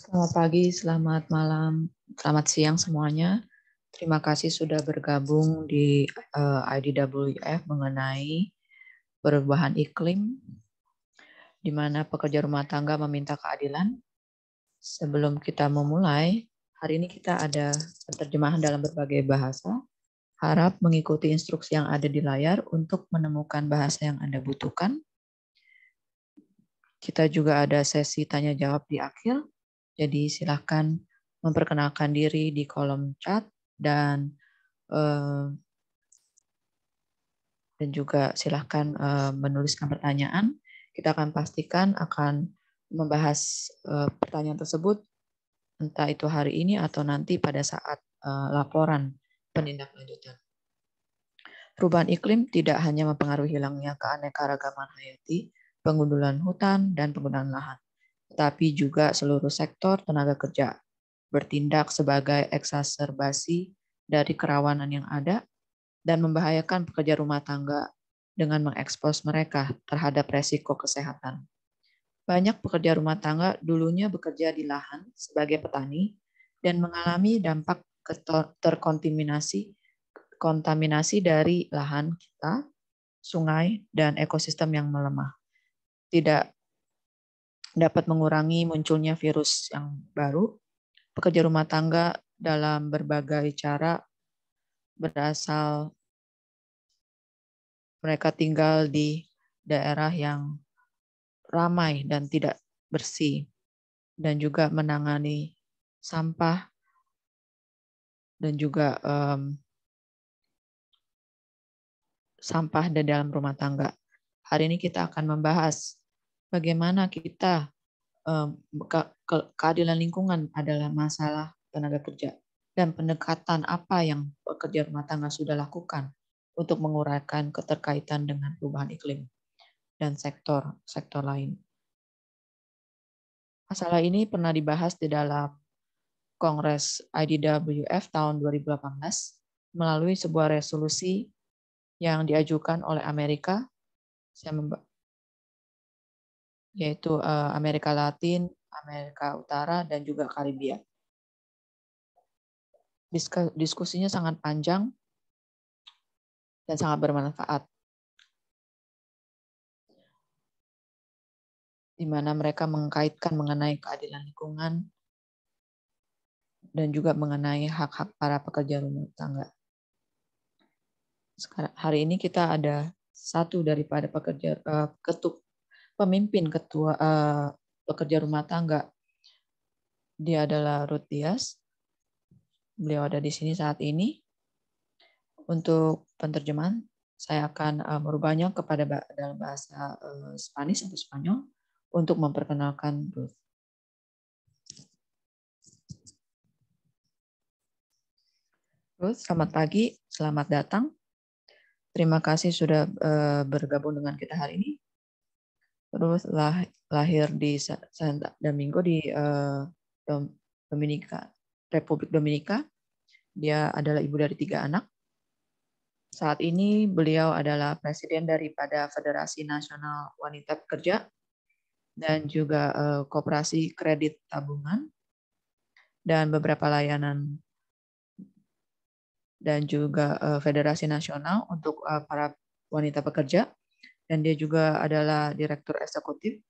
Selamat pagi, selamat malam, selamat siang semuanya. Terima kasih sudah bergabung di IDWF mengenai perubahan iklim, di mana pekerja rumah tangga meminta keadilan. Sebelum kita memulai, hari ini kita ada terjemahan dalam berbagai bahasa. Harap mengikuti instruksi yang ada di layar untuk menemukan bahasa yang Anda butuhkan. Kita juga ada sesi tanya jawab di akhir. Jadi silakan memperkenalkan diri di kolom chat dan juga silakan menuliskan pertanyaan. Kita akan pastikan akan membahas pertanyaan tersebut entah itu hari ini atau nanti pada saat laporan penindaklanjutan. Perubahan iklim tidak hanya mempengaruhi hilangnya keanekaragaman hayati, pengundulan hutan, dan penggunaan lahan, tetapi juga seluruh sektor tenaga kerja bertindak sebagai eksaserbasi dari kerawanan yang ada dan membahayakan pekerja rumah tangga dengan mengekspos mereka terhadap resiko kesehatan. Banyak pekerja rumah tangga dulunya bekerja di lahan sebagai petani dan mengalami dampak kontaminasi dari lahan kita, sungai, dan ekosistem yang melemah. Tidak dapat mengurangi munculnya virus yang baru. Pekerja rumah tangga dalam berbagai cara berasal mereka tinggal di daerah yang ramai dan tidak bersih dan juga menangani sampah dan juga sampah di dalam rumah tangga. Hari ini kita akan membahas bagaimana kita keadilan lingkungan adalah masalah tenaga kerja dan pendekatan apa yang pekerja rumah tangga sudah lakukan untuk menguraikan keterkaitan dengan perubahan iklim dan sektor lain. Masalah ini pernah dibahas di dalam Kongres IDWF tahun 2018 melalui sebuah resolusi yang diajukan oleh Amerika, yaitu Amerika Latin, Amerika Utara, dan juga Karibia. Diskusinya sangat panjang dan sangat bermanfaat, di mana mereka mengkaitkan mengenai keadilan lingkungan dan juga mengenai hak-hak para pekerja rumah tangga. Hari ini kita ada satu daripada pemimpin ketua pekerja rumah tangga. Dia adalah Ruth Dias. Beliau ada di sini saat ini. Untuk penerjemahan, saya akan merubahnya kepada dalam bahasa Spanish atau Spanyol untuk memperkenalkan Ruth. Ruth, selamat pagi, selamat datang. Terima kasih sudah bergabung dengan kita hari ini. Ruth lahir di Santo Domingo di Republik Dominika. Dia adalah ibu dari 3 anak. Saat ini beliau adalah presiden daripada Federasi Nasional Wanita Pekerja dan juga Koperasi Kredit Tabungan dan beberapa layanan dan juga Federasi Nasional untuk para wanita pekerja, dan dia juga adalah direktur eksekutif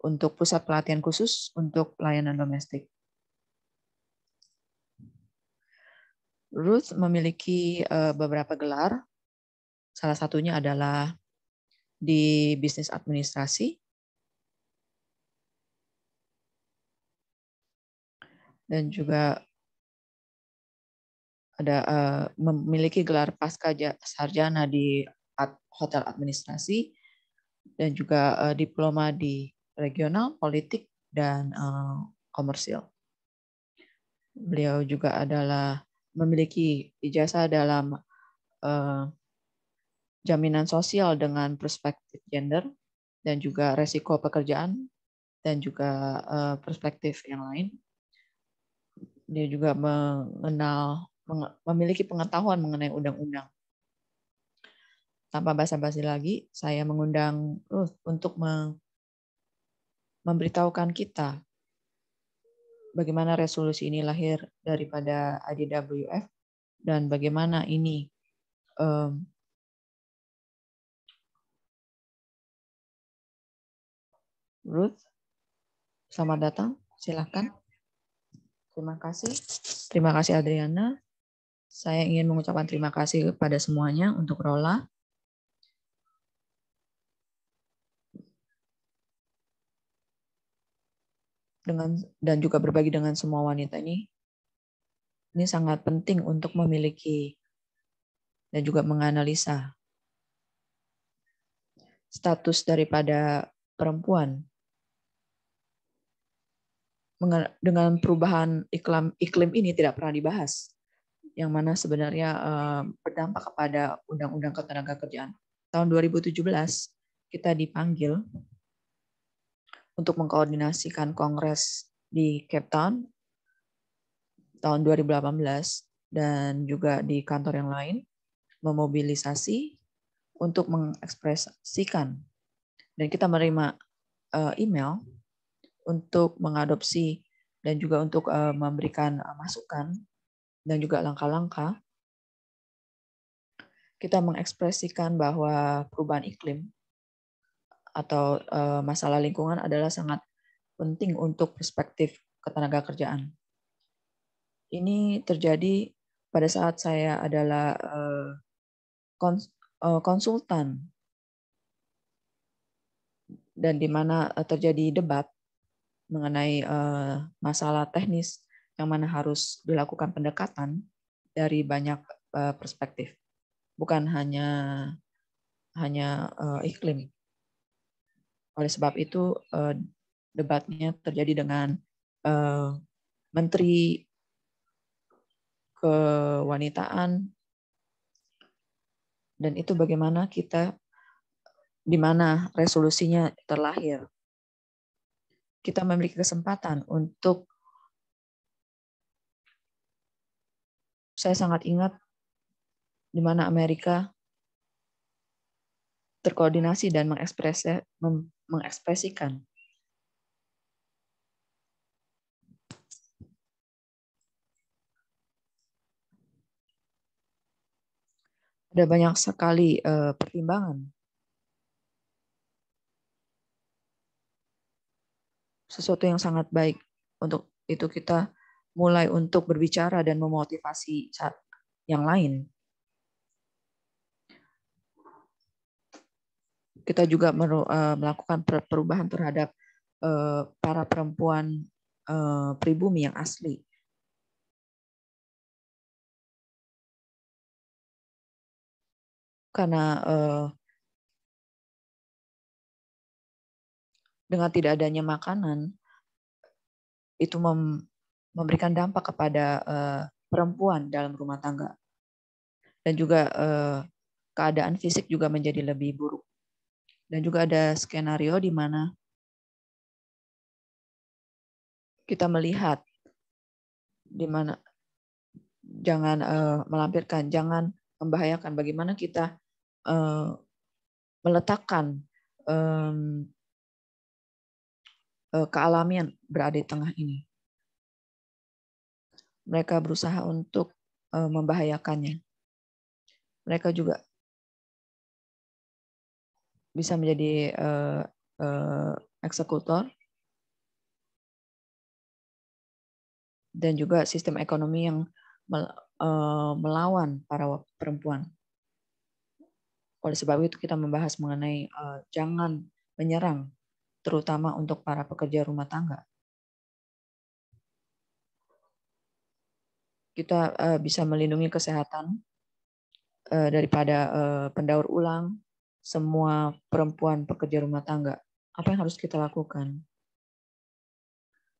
untuk pusat pelatihan khusus untuk pelayanan domestik. Ruth memiliki beberapa gelar, salah satunya adalah di bisnis administrasi dan juga ada memiliki gelar pasca sarjana di hotel administrasi dan juga diploma di regional, politik, dan komersil. Beliau juga memiliki ijazah dalam jaminan sosial dengan perspektif gender dan juga resiko pekerjaan dan juga perspektif yang lain. Dia juga memiliki pengetahuan mengenai undang-undang. Tanpa basa-basi lagi, saya mengundang Ruth untuk memberitahukan kita bagaimana resolusi ini lahir daripada IDWF dan bagaimana ini Ruth, selamat datang, silakan. Terima kasih. Terima kasih Adriana. Saya ingin mengucapkan terima kasih kepada semuanya untuk Rola. Dan juga berbagi dengan semua wanita ini. Ini sangat penting untuk memiliki dan juga menganalisa status daripada perempuan dengan perubahan iklim ini tidak pernah dibahas, yang mana sebenarnya berdampak kepada Undang-Undang Ketenagakerjaan. Tahun 2017 kita dipanggil untuk mengkoordinasikan kongres di Cape Town tahun 2018 dan juga di kantor yang lain, memobilisasi untuk mengekspresikan, dan kita menerima email untuk mengadopsi dan juga untuk memberikan masukan dan juga langkah-langkah. Kita mengekspresikan bahwa perubahan iklim atau masalah lingkungan adalah sangat penting untuk perspektif ketenagakerjaan. Ini terjadi pada saat saya adalah konsultan dan di mana terjadi debat mengenai masalah teknis yang mana harus dilakukan pendekatan dari banyak perspektif, bukan hanya iklim. Oleh sebab itu debatnya terjadi dengan Menteri Kewanitaan, dan itu bagaimana kita, di mana resolusinya terlahir. Kita memiliki kesempatan untuk, saya sangat ingat di mana Amerika terkoordinasi dan mengekspresikan ada banyak sekali pertimbangan. Sesuatu yang sangat baik. Untuk itu kita mulai untuk berbicara dan memotivasi yang lain. Kita juga melakukan perubahan terhadap para perempuan pribumi yang asli. Karena dengan tidak adanya makanan, itu memberikan dampak kepada perempuan dalam rumah tangga. Dan juga keadaan fisik juga menjadi lebih buruk. Dan juga ada skenario di mana kita melihat di mana jangan melampirkan, jangan membahayakan, bagaimana kita meletakkan kealamian berada di tengah ini. Mereka berusaha untuk membahayakannya. Mereka juga bisa menjadi eksekutor, dan juga sistem ekonomi yang melawan para perempuan. Oleh sebab itu kita membahas mengenai jangan menyerang, terutama untuk para pekerja rumah tangga. Kita bisa melindungi kesehatan daripada pendaur ulang semua perempuan pekerja rumah tangga. Apa yang harus kita lakukan?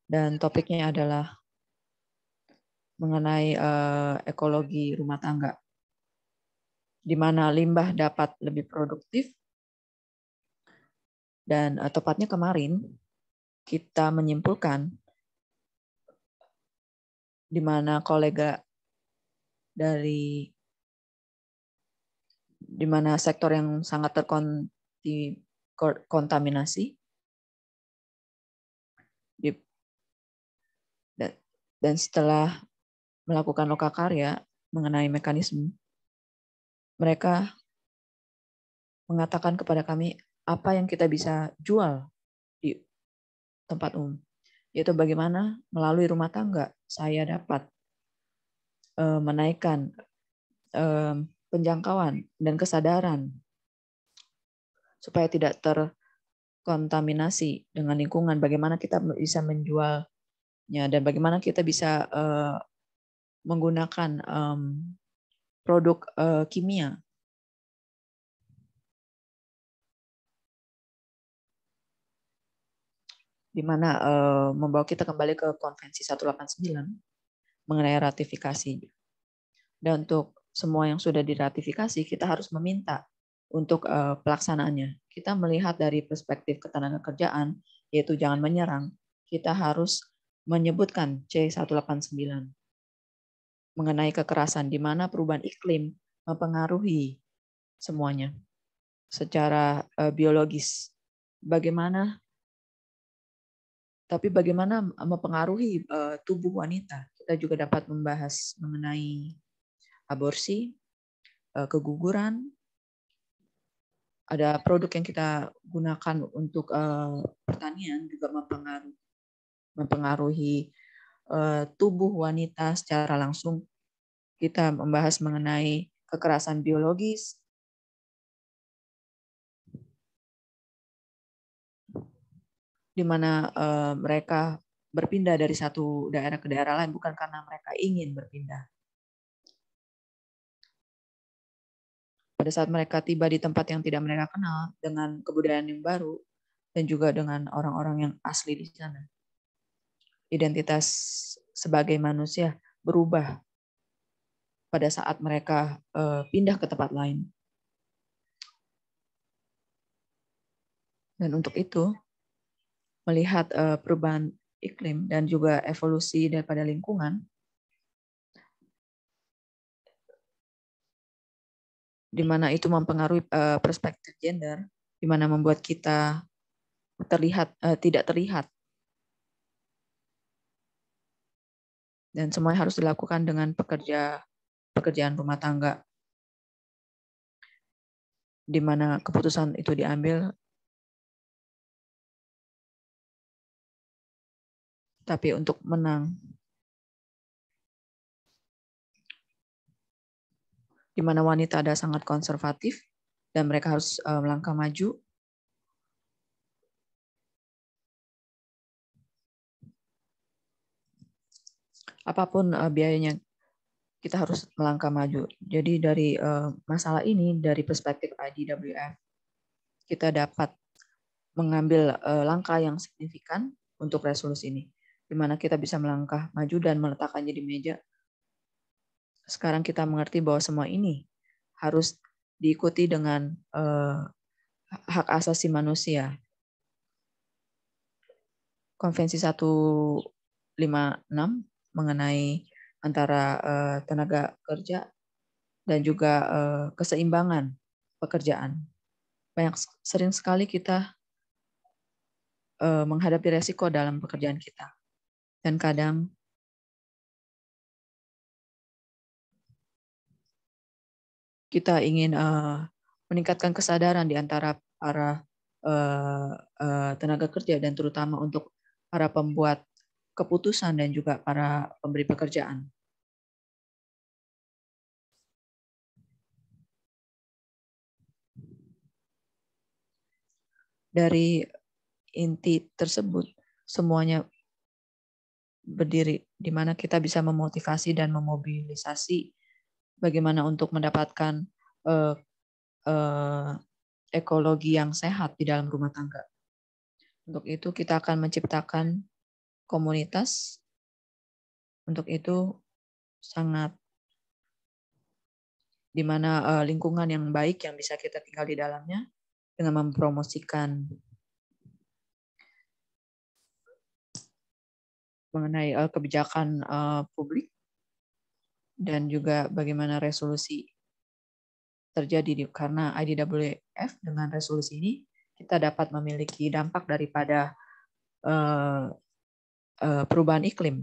Dan topiknya adalah mengenai ekologi rumah tangga, di mana limbah dapat lebih produktif. Dan tepatnya kemarin kita menyimpulkan di mana kolega dari di mana sektor yang sangat terkontaminasi Dan setelah melakukan lokakarya mengenai mekanisme, mereka mengatakan kepada kami apa yang kita bisa jual di tempat umum, yaitu bagaimana melalui rumah tangga saya dapat menaikkan penjangkauan dan kesadaran supaya tidak terkontaminasi dengan lingkungan, bagaimana kita bisa menjualnya dan bagaimana kita bisa menggunakan produk kimia. Di mana membawa kita kembali ke Konvensi 189 mengenai ratifikasi. Dan untuk semua yang sudah diratifikasi, kita harus meminta untuk pelaksanaannya. Kita melihat dari perspektif ketenagakerjaan, yaitu jangan menyerang, kita harus menyebutkan C189 mengenai kekerasan, di mana perubahan iklim mempengaruhi semuanya secara biologis. Tapi bagaimana mempengaruhi tubuh wanita? Kita juga dapat membahas mengenai aborsi, keguguran, ada produk yang kita gunakan untuk pertanian juga mempengaruhi tubuh wanita secara langsung. Kita membahas mengenai kekerasan biologis, di mana mereka berpindah dari satu daerah ke daerah lain bukan karena mereka ingin berpindah. Pada saat mereka tiba di tempat yang tidak mereka kenal, dengan kebudayaan yang baru, dan juga dengan orang-orang yang asli di sana, identitas sebagai manusia berubah pada saat mereka pindah ke tempat lain. Dan untuk itu, melihat perubahan iklim dan juga evolusi daripada lingkungan, di mana itu mempengaruhi perspektif gender, di mana membuat kita tidak terlihat. Dan semuanya harus dilakukan dengan pekerjaan rumah tangga, di mana keputusan itu diambil, tapi untuk menang, di mana wanita ada sangat konservatif dan mereka harus melangkah maju. Apapun biayanya, kita harus melangkah maju. Jadi dari masalah ini, dari perspektif IDWF, kita dapat mengambil langkah yang signifikan untuk resolusi ini, di mana kita bisa melangkah maju dan meletakkannya di meja. Sekarang kita mengerti bahwa semua ini harus diikuti dengan hak asasi manusia. Konvensi 156 mengenai antara tenaga kerja dan juga keseimbangan pekerjaan. Sering sekali kita menghadapi resiko dalam pekerjaan kita. Dan kadang kita ingin meningkatkan kesadaran di antara para tenaga kerja dan terutama untuk para pembuat keputusan dan juga para pemberi pekerjaan. Dari inti tersebut, semuanya berdiri di mana kita bisa memotivasi dan memobilisasi bagaimana untuk mendapatkan ekologi yang sehat di dalam rumah tangga. Untuk itu kita akan menciptakan komunitas. Untuk itu sangat di mana lingkungan yang baik yang bisa kita tinggal di dalamnya dengan mempromosikan mengenai kebijakan publik dan juga bagaimana resolusi terjadi karena IDWF dengan resolusi ini kita dapat memiliki dampak daripada perubahan iklim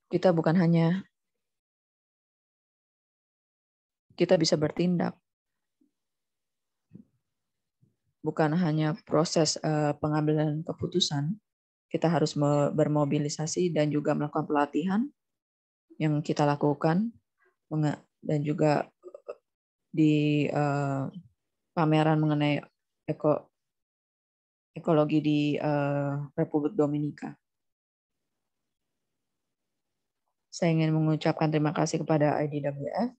kita bisa bertindak, bukan hanya proses pengambilan keputusan. Kita harus bermobilisasi dan juga melakukan pelatihan yang kita lakukan, dan juga di pameran mengenai ekologi di Republik Dominika. Saya ingin mengucapkan terima kasih kepada IDWF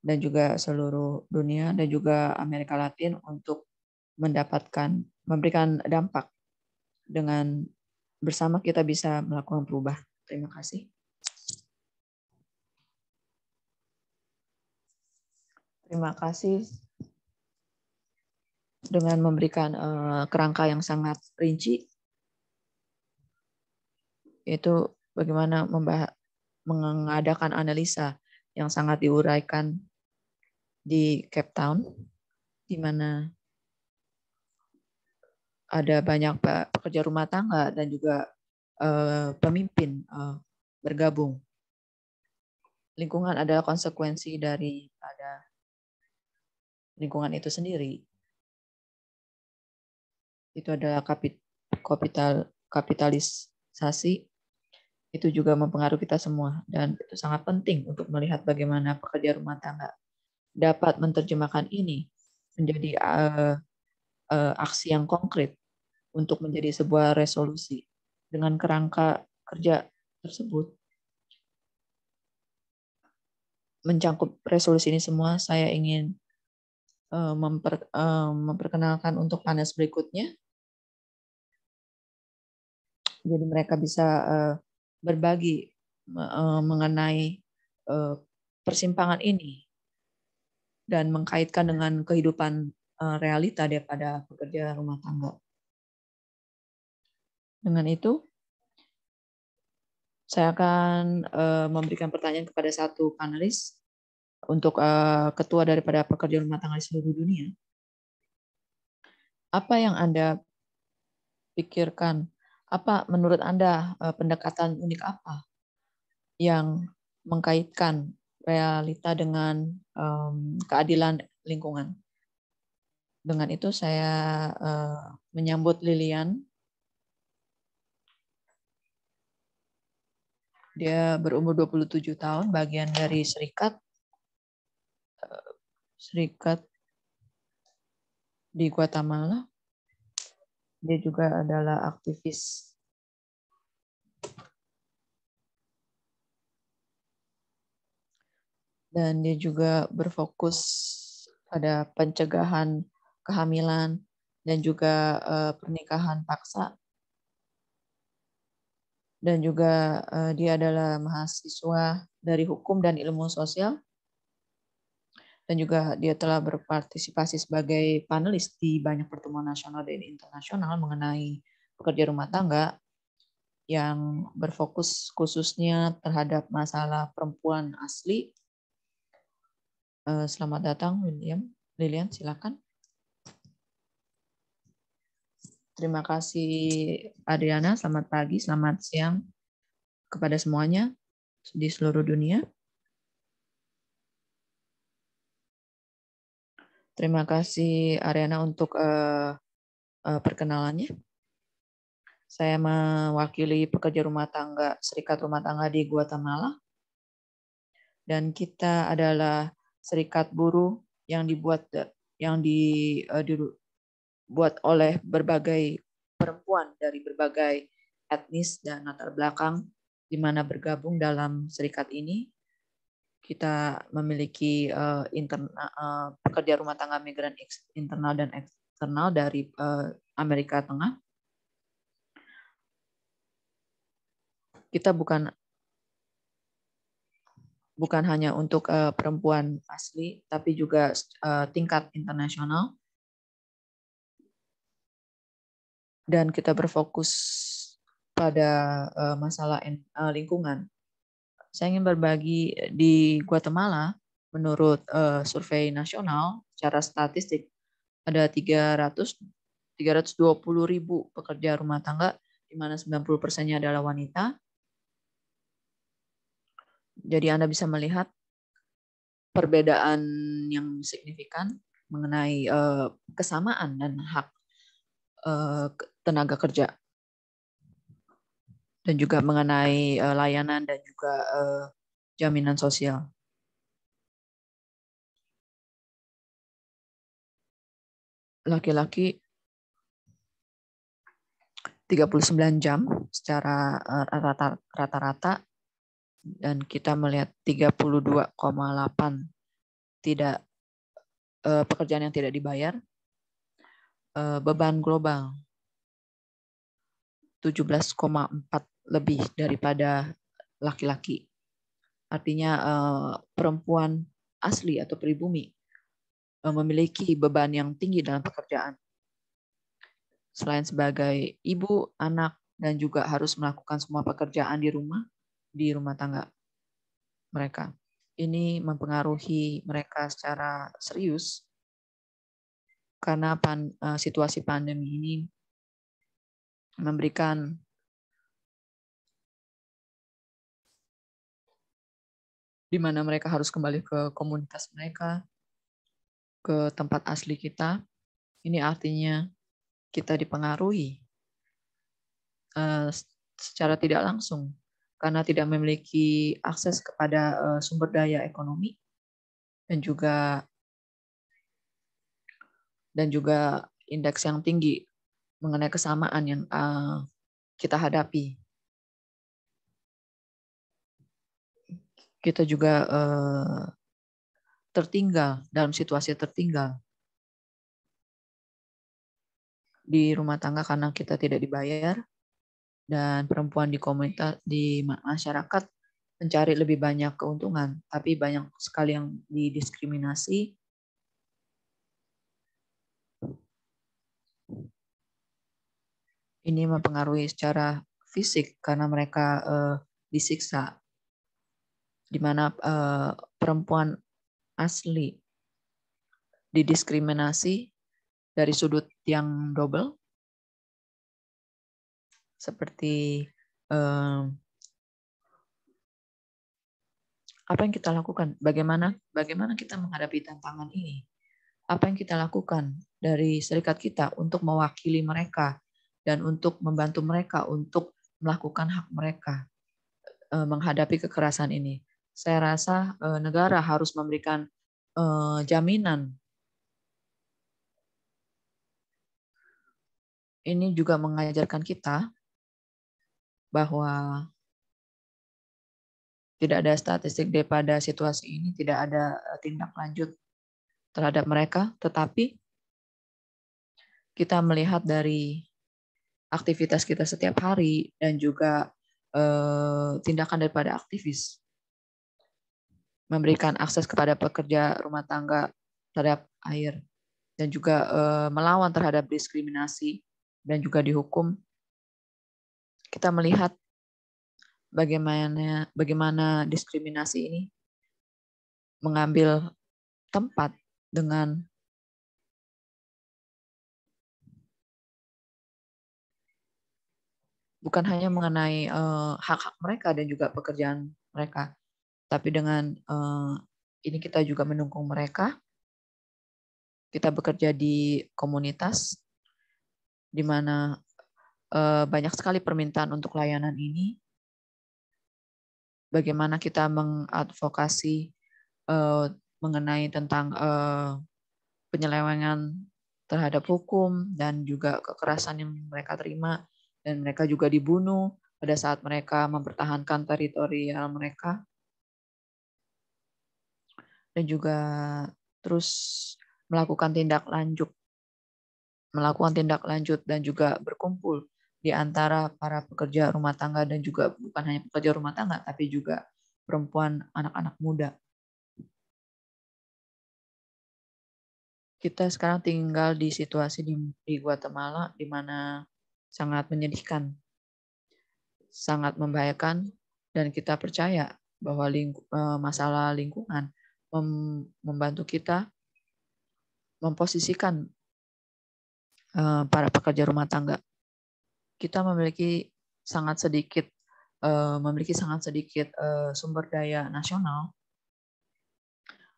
dan juga seluruh dunia dan juga Amerika Latin untuk memberikan dampak. Dengan bersama kita bisa melakukan perubahan. Terima kasih. Terima kasih dengan memberikan kerangka yang sangat rinci, yaitu bagaimana mengadakan analisa yang sangat diuraikan di Cape Town, di mana ada banyak pekerja rumah tangga dan juga pemimpin bergabung. Lingkungan adalah konsekuensi daripada lingkungan itu sendiri. Itu adalah kapitalisasi. Itu juga mempengaruhi kita semua, dan itu sangat penting untuk melihat bagaimana pekerja rumah tangga dapat menerjemahkan ini menjadi aksi yang konkret untuk menjadi sebuah resolusi. Dengan kerangka kerja tersebut, mencangkup resolusi ini semua, saya ingin memperkenalkan untuk panelis berikutnya. Jadi mereka bisa berbagi mengenai persimpangan ini dan mengkaitkan dengan kehidupan realita daripada pekerja rumah tangga. Dengan itu, saya akan memberikan pertanyaan kepada satu panelis untuk ketua daripada pekerja rumah tangga di seluruh dunia. Apa yang Anda pikirkan? Apa menurut Anda pendekatan unik apa yang mengkaitkan realita dengan keadilan lingkungan? Dengan itu saya menyambut Lilian. Dia berumur 27 tahun, bagian dari serikat di Guatemala. Dia juga adalah aktivis dan dia juga berfokus pada pencegahan kehamilan dan juga pernikahan paksa. Dan juga dia adalah mahasiswa dari hukum dan ilmu sosial. Dan juga dia telah berpartisipasi sebagai panelis di banyak pertemuan nasional dan internasional mengenai pekerja rumah tangga yang berfokus khususnya terhadap masalah perempuan asli. Selamat datang, Lilian, silakan. Terima kasih, Adriana. Selamat pagi, selamat siang kepada semuanya di seluruh dunia. Terima kasih, Ariana, untuk perkenalannya. Saya mewakili pekerja rumah tangga, Serikat Rumah Tangga di Guatemala. Dan kita adalah serikat buruh yang dibuat oleh berbagai perempuan dari berbagai etnis dan latar belakang di mana bergabung dalam serikat ini. Kita memiliki pekerja rumah tangga migran internal dan eksternal dari Amerika Tengah. Kita bukan hanya untuk perempuan asli, tapi juga tingkat internasional. Dan kita berfokus pada masalah lingkungan. Saya ingin berbagi di Guatemala, menurut survei nasional, secara statistik, ada 320.000 pekerja rumah tangga, di mana 90%-nya adalah wanita. Jadi Anda bisa melihat perbedaan yang signifikan mengenai kesamaan dan hak tenaga kerja, dan juga mengenai layanan dan juga jaminan sosial. Laki-laki 39 jam secara rata-rata, dan kita melihat 32,8 tidak pekerjaan yang tidak dibayar. Beban global 17,4 lebih daripada laki-laki. Artinya perempuan asli atau pribumi memiliki beban yang tinggi dalam pekerjaan. Selain sebagai ibu, anak, dan juga harus melakukan semua pekerjaan di rumah tangga mereka. Ini mempengaruhi mereka secara serius karena situasi pandemi ini memberikan di mana mereka harus kembali ke komunitas mereka, ke tempat asli kita. Ini artinya kita dipengaruhi secara tidak langsung karena tidak memiliki akses kepada sumber daya ekonomi dan juga indeks yang tinggi mengenai kesamaan yang kita hadapi. Kita juga tertinggal, dalam situasi tertinggal di rumah tangga karena kita tidak dibayar, dan perempuan di komunitas, di masyarakat mencari lebih banyak keuntungan, tapi banyak sekali yang didiskriminasi. Ini mempengaruhi secara fisik karena mereka disiksa, di mana perempuan asli didiskriminasi dari sudut yang double, seperti apa yang kita lakukan, bagaimana kita menghadapi tantangan ini, apa yang kita lakukan dari serikat kita untuk mewakili mereka dan untuk membantu mereka untuk melakukan hak mereka menghadapi kekerasan ini. Saya rasa negara harus memberikan jaminan. Ini juga mengajarkan kita bahwa tidak ada statistik daripada situasi ini, tidak ada tindak lanjut terhadap mereka, tetapi kita melihat dari aktivitas kita setiap hari dan juga tindakan daripada aktivis memberikan akses kepada pekerja rumah tangga terhadap air dan juga melawan terhadap diskriminasi dan juga dihukum. Kita melihat bagaimana diskriminasi ini mengambil tempat dengan bukan hanya mengenai hak-hak mereka dan juga pekerjaan mereka, tapi dengan ini kita juga mendukung mereka. Kita bekerja di komunitas di mana banyak sekali permintaan untuk layanan ini. Bagaimana kita mengadvokasi mengenai tentang penyelewengan terhadap hukum dan juga kekerasan yang mereka terima, dan mereka juga dibunuh pada saat mereka mempertahankan teritorial mereka, dan juga terus melakukan tindak lanjut dan juga berkumpul di antara para pekerja rumah tangga dan juga bukan hanya pekerja rumah tangga tapi juga perempuan, anak-anak muda. Kita sekarang tinggal di situasi di Guatemala di mana sangat menyedihkan, sangat membahayakan, dan kita percaya bahwa masalah lingkungan membantu kita memposisikan para pekerja rumah tangga. Kita memiliki sangat sedikit memiliki sangat sedikit sumber daya nasional,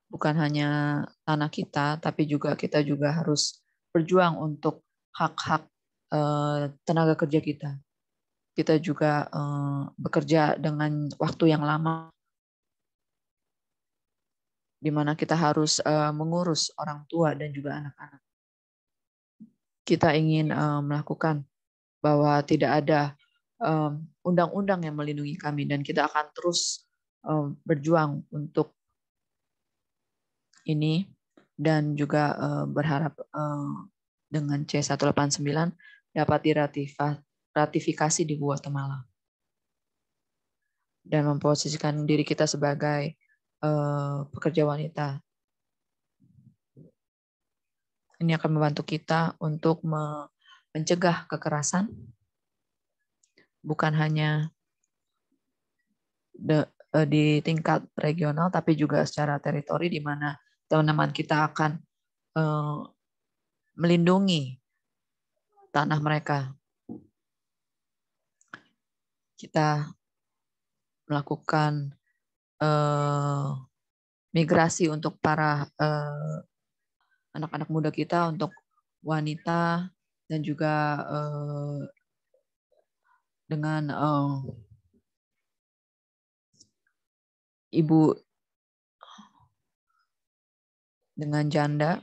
bukan hanya tanah kita, tapi juga kita juga harus berjuang untuk hak-hak tenaga kerja kita. Kita juga bekerja dengan waktu yang lama, di mana kita harus mengurus orang tua dan juga anak-anak. Kita ingin melakukan bahwa tidak ada undang-undang yang melindungi kami, dan kita akan terus berjuang untuk ini, dan juga berharap dengan C189 dapat diratifikasi di Guatemala dan memposisikan diri kita sebagai pekerja wanita. Ini akan membantu kita untuk mencegah kekerasan, bukan hanya di tingkat regional, tapi juga secara teritori, di mana teman-teman kita akan melindungi tanah mereka. Kita melakukan migrasi untuk para anak-anak muda kita, untuk wanita, dan juga dengan ibu, dengan janda.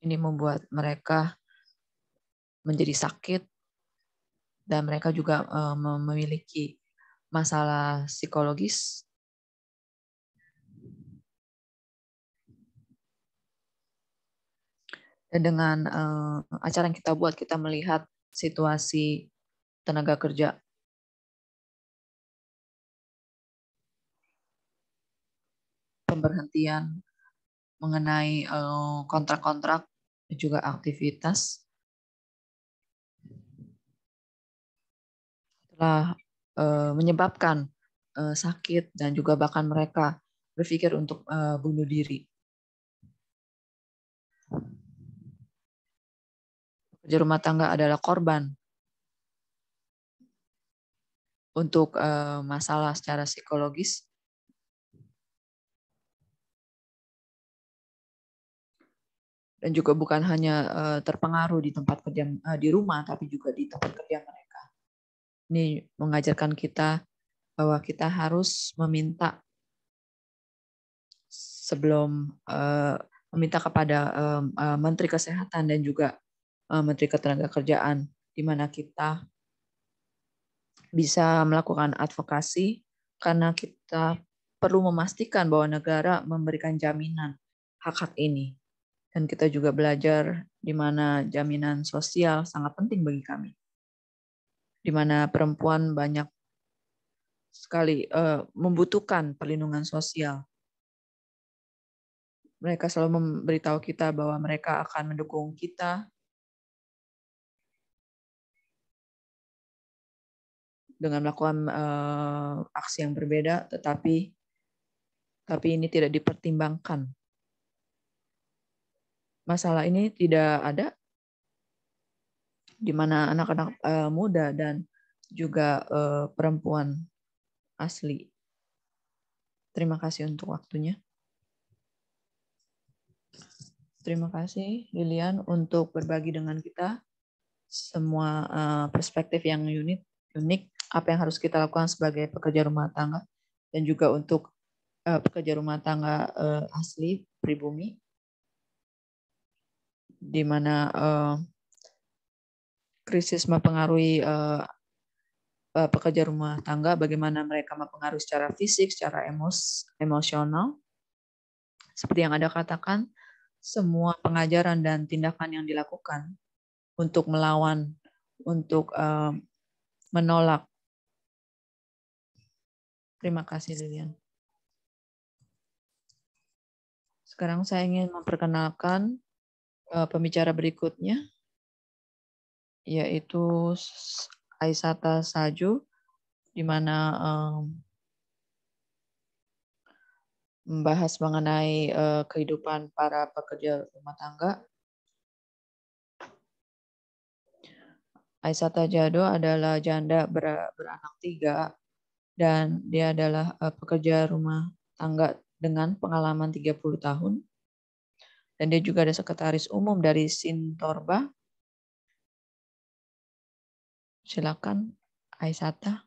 Ini membuat mereka menjadi sakit, dan mereka juga memiliki masalah psikologis. Dan dengan acara yang kita buat, kita melihat situasi tenaga kerja, pemberhentian mengenai kontrak-kontrak dan juga aktivitas telah menyebabkan sakit, dan juga bahkan mereka berpikir untuk bunuh diri. Pekerja rumah tangga adalah korban untuk masalah secara psikologis, dan juga bukan hanya terpengaruh di tempat kerja di rumah, tapi juga di tempat kerja mereka. Ini mengajarkan kita bahwa kita harus meminta sebelum meminta kepada Menteri Kesehatan dan juga Menteri Ketenagakerjaan, di mana kita bisa melakukan advokasi, karena kita perlu memastikan bahwa negara memberikan jaminan hak-hak ini. Dan kita juga belajar di mana jaminan sosial sangat penting bagi kami, di mana perempuan banyak sekali membutuhkan perlindungan sosial. Mereka selalu memberitahu kita bahwa mereka akan mendukung kita dengan melakukan aksi yang berbeda, tetapi ini tidak dipertimbangkan. Masalah ini tidak ada di mana anak-anak muda dan juga perempuan asli. Terima kasih untuk waktunya. Terima kasih Lilian untuk berbagi dengan kita semua perspektif yang unik, apa yang harus kita lakukan sebagai pekerja rumah tangga, dan juga untuk pekerja rumah tangga asli pribumi, di mana krisis mempengaruhi pekerja rumah tangga, bagaimana mereka mempengaruhi secara fisik, secara emosional. Seperti yang Anda katakan, semua pengajaran dan tindakan yang dilakukan untuk melawan, untuk menolak. Terima kasih Lilian. Sekarang saya ingin memperkenalkan pembicara berikutnya, yaitu Aisata Saju, di mana membahas mengenai kehidupan para pekerja rumah tangga. Aisata Jado adalah janda beranak 3 dan dia adalah pekerja rumah tangga dengan pengalaman 30 tahun. Dan dia juga ada sekretaris umum dari Sintorba. Silakan Aisata.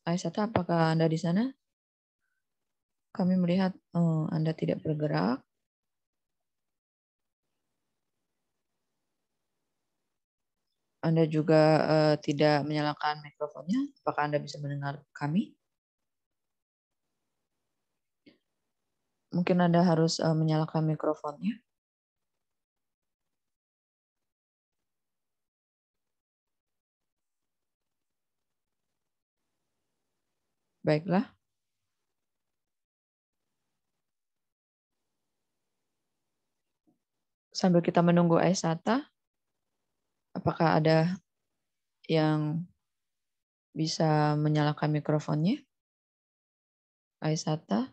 Aisata, apakah Anda di sana? Kami melihat Anda tidak bergerak. Anda juga tidak menyalakan mikrofonnya. Apakah Anda bisa mendengar kami? Mungkin Anda harus menyalakan mikrofonnya. Baiklah. Sambil kita menunggu Aisata, apakah ada yang bisa menyalakan mikrofonnya? Aisata?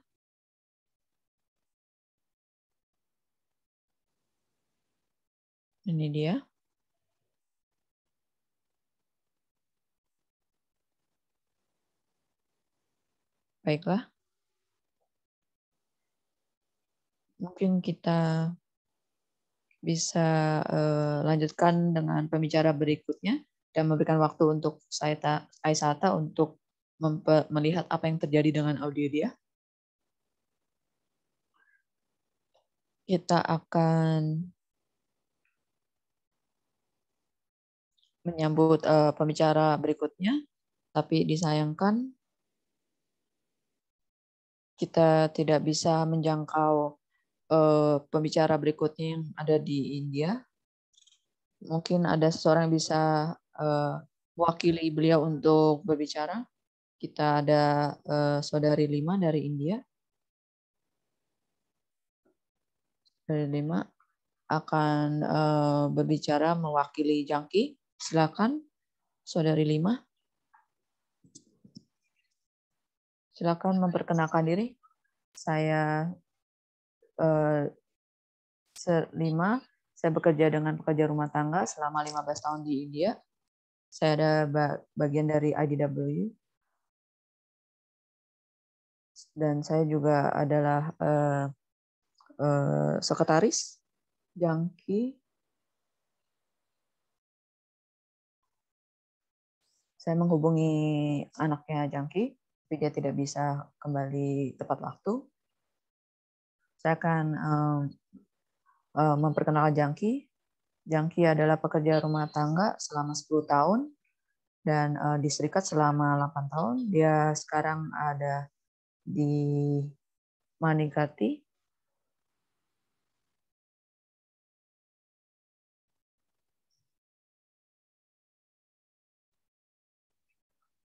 Ini dia. Baiklah. Mungkin kita bisa lanjutkan dengan pembicara berikutnya dan memberikan waktu untuk Aisata untuk melihat apa yang terjadi dengan audio dia. Kita akan menyambut pembicara berikutnya, tapi disayangkan kita tidak bisa menjangkau pembicara berikutnya yang ada di India. Mungkin ada seseorang yang bisa mewakili beliau untuk berbicara. Kita ada saudari Lima dari India. Saudari Lima akan berbicara mewakili Jangki. Silakan, saudari Lima. Silakan memperkenalkan diri. Saya Lima. Saya bekerja dengan pekerja rumah tangga selama 15 tahun di India. Saya ada bagian dari IDW. Dan saya juga adalah sekretaris Jangki. Saya menghubungi anaknya Jangki, tapi dia tidak bisa kembali tepat waktu. Saya akan memperkenalkan Jangki. Jangki adalah pekerja rumah tangga selama 10 tahun dan di Serikat selama 8 tahun. Dia sekarang ada di Manigati.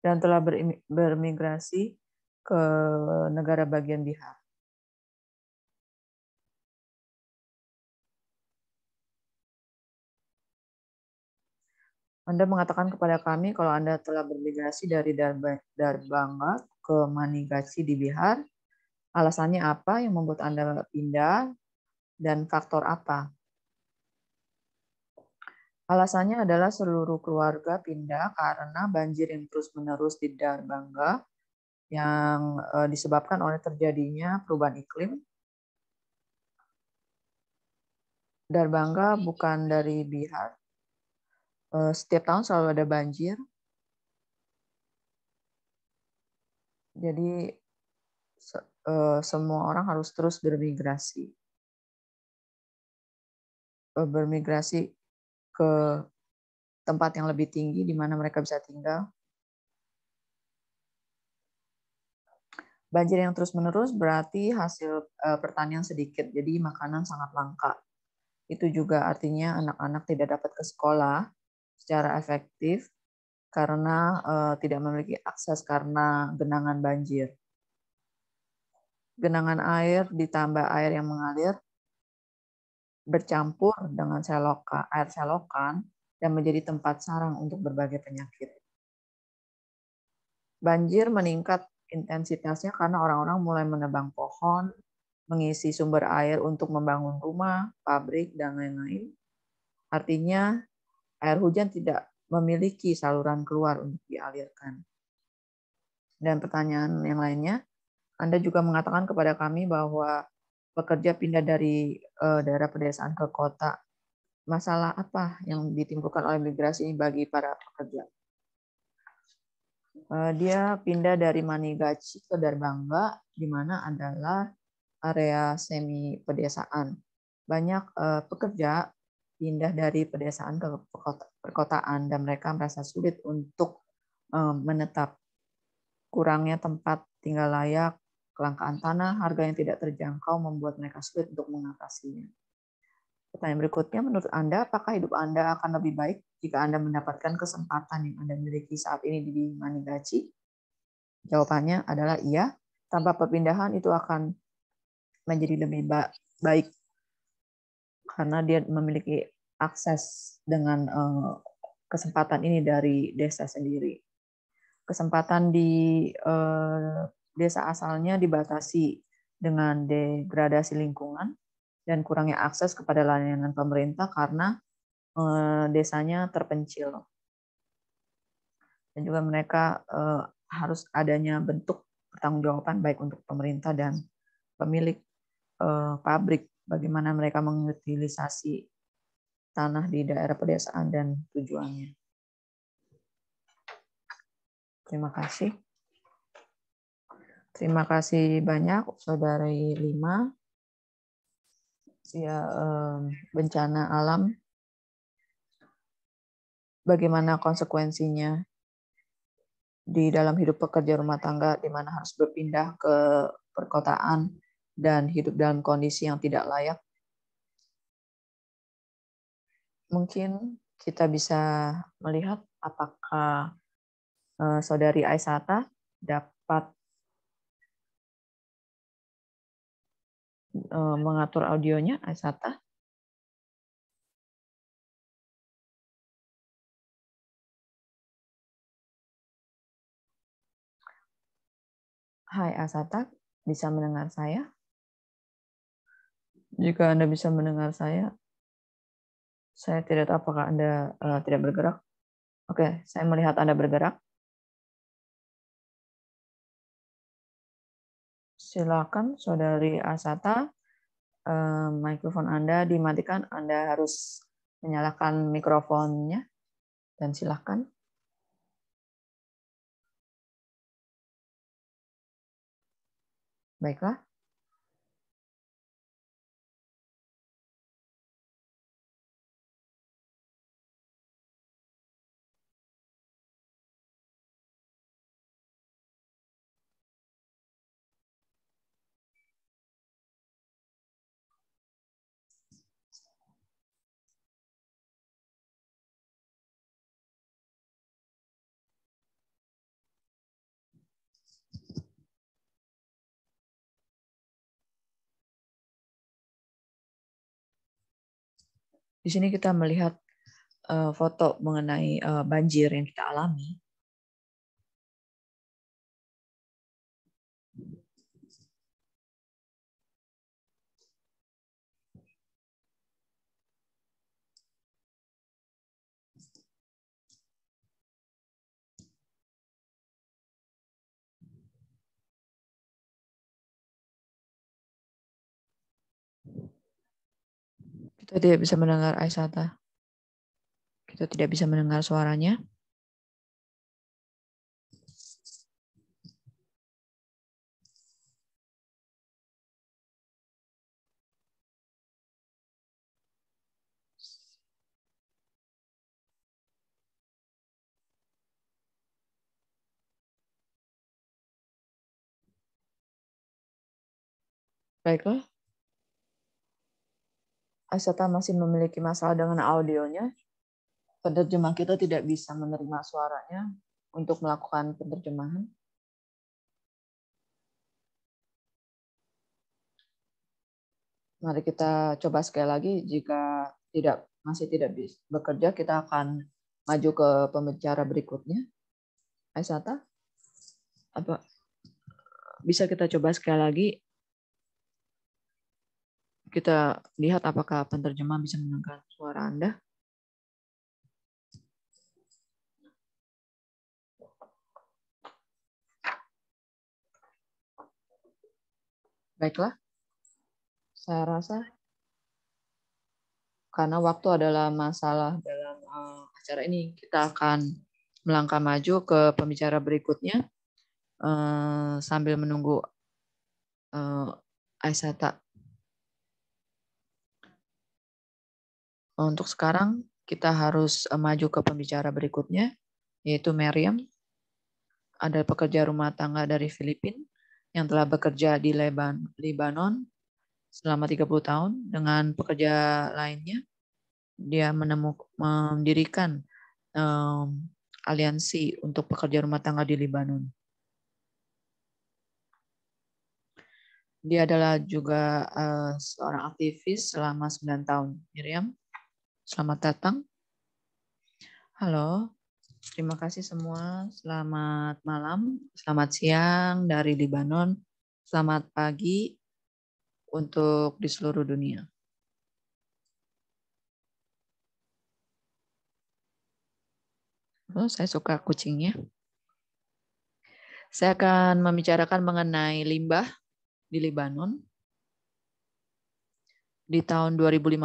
Dan telah bermigrasi ke negara bagian Bihar. Anda mengatakan kepada kami kalau Anda telah bermigrasi dari Darbhanga ke Manigati di Bihar. Alasannya apa yang membuat Anda pindah dan faktor apa? Alasannya adalah seluruh keluarga pindah karena banjir yang terus-menerus di Darbhanga yang disebabkan oleh terjadinya perubahan iklim. Darbhanga bukan dari Bihar. Setiap tahun selalu ada banjir. Jadi semua orang harus terus bermigrasi. Bermigrasi ke tempat yang lebih tinggi di mana mereka bisa tinggal. Banjir yang terus-menerus berarti hasil pertanian sedikit, jadi makanan sangat langka. Itu juga artinya anak-anak tidak dapat ke sekolah secara efektif karena tidak memiliki akses karena genangan banjir. Genangan air ditambah air yang mengalir bercampur dengan air selokan dan menjadi tempat sarang untuk berbagai penyakit. Banjir meningkat intensitasnya karena orang-orang mulai menebang pohon, mengisi sumber air untuk membangun rumah, pabrik, dan lain-lain. Artinya, air hujan tidak memiliki saluran keluar untuk dialirkan. Dan pertanyaan yang lainnya, Anda juga mengatakan kepada kami bahwa pekerja pindah dari daerah pedesaan ke kota. Masalah apa yang ditimbulkan oleh migrasi ini bagi para pekerja? Dia pindah dari Manigaci ke Darbangga, di mana adalah area semi pedesaan. Banyak pekerja pindah dari pedesaan ke perkotaan dan mereka merasa sulit untuk menetap. Kurangnya tempat tinggal layak, kelangkaan tanah, harga yang tidak terjangkau membuat mereka sulit untuk mengatasinya. Pertanyaan berikutnya, menurut Anda, apakah hidup Anda akan lebih baik jika Anda mendapatkan kesempatan yang Anda miliki saat ini di Manigaci? Jawabannya adalah iya. Tanpa perpindahan itu akan menjadi lebih baik karena dia memiliki akses dengan kesempatan ini dari desa sendiri. Kesempatan di desa asalnya dibatasi dengan degradasi lingkungan dan kurangnya akses kepada layanan pemerintah karena desanya terpencil. Dan juga mereka harus adanya bentuk pertanggungjawaban baik untuk pemerintah dan pemilik pabrik, bagaimana mereka mengutilisasi tanah di daerah pedesaan dan tujuannya. Terima kasih. Terima kasih banyak, Saudari Lima. Ya, bencana alam, bagaimana konsekuensinya di dalam hidup pekerja rumah tangga, di mana harus berpindah ke perkotaan dan hidup dalam kondisi yang tidak layak. Mungkin kita bisa melihat apakah Saudari Aisyata dapat mengatur audionya, Aisyata. Hai Aisyata, bisa mendengar saya? Jika Anda bisa mendengar saya tidak tahu apakah Anda tidak bergerak. Oke, saya melihat Anda bergerak. Silakan, Saudari Aisyata. Mikrofon Anda dimatikan. Anda harus menyalakan mikrofonnya. Dan silakan. Baiklah. Di sini kita melihat foto mengenai banjir yang kita alami. Kita tidak bisa mendengar Aisyata. Kita tidak bisa mendengar suaranya. Baiklah. Aisyata masih memiliki masalah dengan audionya. Penerjemah kita tidak bisa menerima suaranya untuk melakukan penerjemahan. Mari kita coba sekali lagi. Jika masih tidak bekerja, kita akan maju ke pembicara berikutnya. Aisyata. Apa bisa kita coba sekali lagi? Kita lihat apakah penerjemah bisa mendengar suara Anda. Baiklah, saya rasa karena waktu adalah masalah dalam acara ini, kita akan melangkah maju ke pembicara berikutnya sambil menunggu Aisyata. Untuk sekarang kita harus maju ke pembicara berikutnya, yaitu Meriam, ada pekerja rumah tangga dari Filipina yang telah bekerja di Lebanon selama 30 tahun dengan pekerja lainnya. Dia mendirikan aliansi untuk pekerja rumah tangga di Lebanon. Dia adalah juga seorang aktivis selama 9 tahun. Miriam, selamat datang. Halo, terima kasih semua. Selamat malam, selamat siang dari Lebanon, selamat pagi untuk di seluruh dunia. Oh, saya suka kucingnya. Saya akan membicarakan mengenai limbah di Lebanon. Di tahun 2015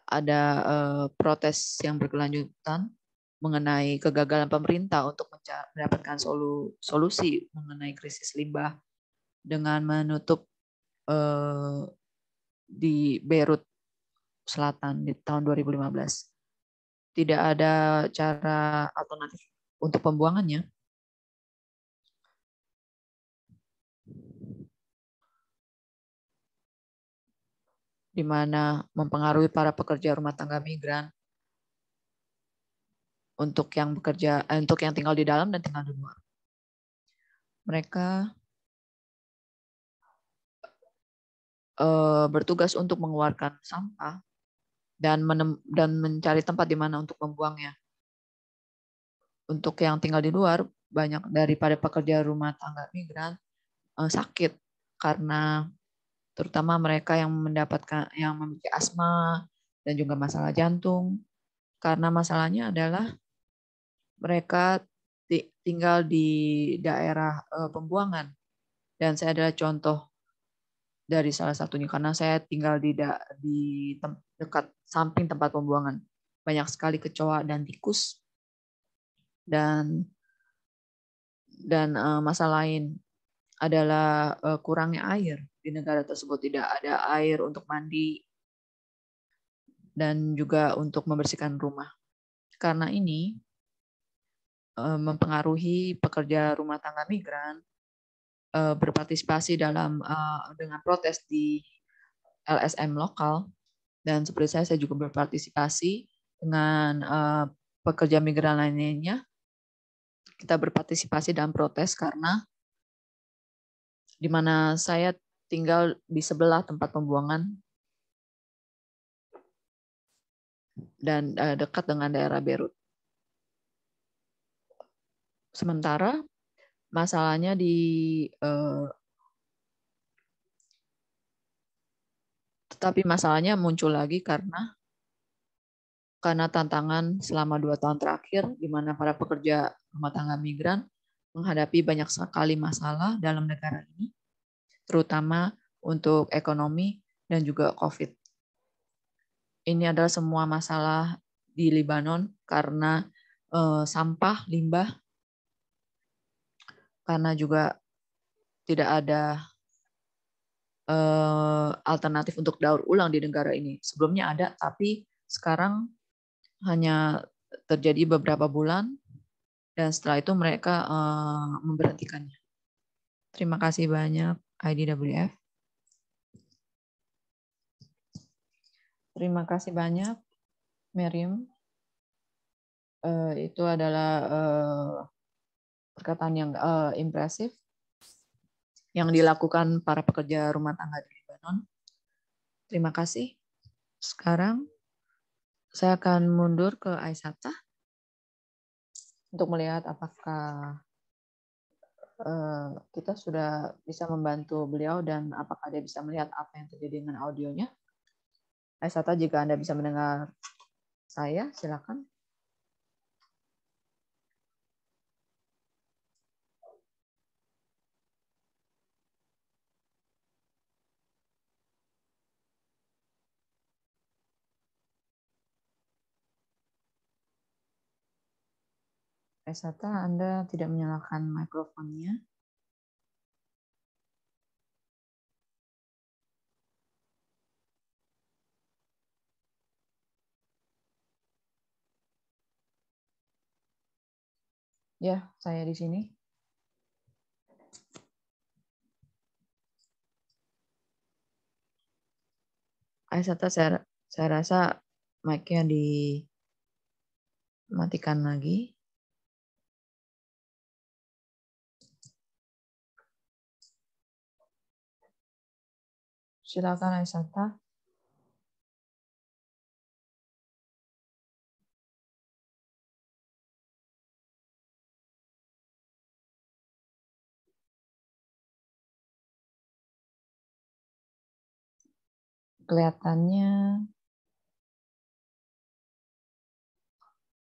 ada protes yang berkelanjutan mengenai kegagalan pemerintah untuk mendapatkan solusi mengenai krisis limbah dengan menutup di Beirut Selatan di tahun 2015. Tidak ada cara alternatif untuk pembuangannya. Di mana mempengaruhi para pekerja rumah tangga migran untuk yang bekerja, untuk yang tinggal di dalam dan tinggal di luar. Mereka bertugas untuk mengeluarkan sampah dan mencari tempat di mana untuk membuangnya. Untuk yang tinggal di luar, banyak daripada pekerja rumah tangga migran sakit karena terutama mereka yang memiliki asma dan juga masalah jantung. Karena masalahnya adalah mereka tinggal di daerah pembuangan, dan saya adalah contoh dari salah satunya karena saya tinggal di dekat samping tempat pembuangan. Banyak sekali kecoa dan tikus, dan masalah lain adalah kurangnya air di negara tersebut. Tidak ada air untuk mandi dan juga untuk membersihkan rumah. Karena ini mempengaruhi pekerja rumah tangga migran berpartisipasi dengan protes di LSM lokal, dan seperti saya juga berpartisipasi dengan pekerja migran lainnya. Kita berpartisipasi dalam protes karena di mana saya tinggal di sebelah tempat pembuangan dan dekat dengan daerah Beirut. Sementara masalahnya tetapi masalahnya muncul lagi karena tantangan selama 2 tahun terakhir, di mana para pekerja rumah tangga migran menghadapi banyak sekali masalah dalam negara ini, terutama untuk ekonomi dan juga COVID. Ini adalah semua masalah di Lebanon karena sampah, limbah, karena juga tidak ada alternatif untuk daur ulang di negara ini. Sebelumnya ada, tapi sekarang hanya terjadi beberapa bulan, dan setelah itu mereka memberhentikannya. Terima kasih banyak IDWF. Terima kasih banyak Miriam. Itu adalah perkataan yang impresif yang dilakukan para pekerja rumah tangga di Lebanon. Terima kasih. Sekarang saya akan mundur ke Aisyata untuk melihat apakah kita sudah bisa membantu beliau dan apakah dia bisa melihat apa yang terjadi dengan audionya? Aisata, jika Anda bisa mendengar saya, silakan. Aisata, Anda tidak menyalakan mikrofonnya. Ya, saya di sini. Aisata, saya rasa mic-nya dimatikan lagi. Silakan Aisata. Kelihatannya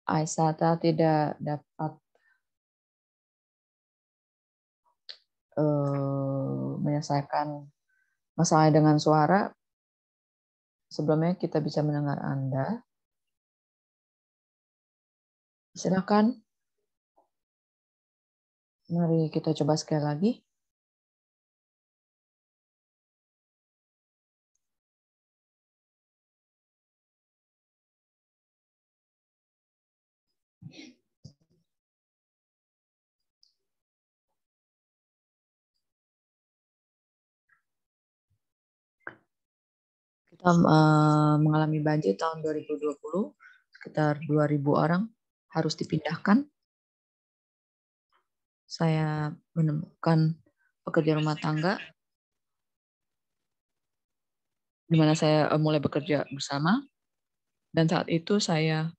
Aisata tidak dapat menyelesaikan masalah dengan suara. Sebelumnya kita bisa mendengar Anda. Silakan. Mari kita coba sekali lagi. Kita mengalami banjir tahun 2020, sekitar 2.000 orang harus dipindahkan. Saya menemukan pekerja rumah tangga di mana saya mulai bekerja bersama, dan saat itu saya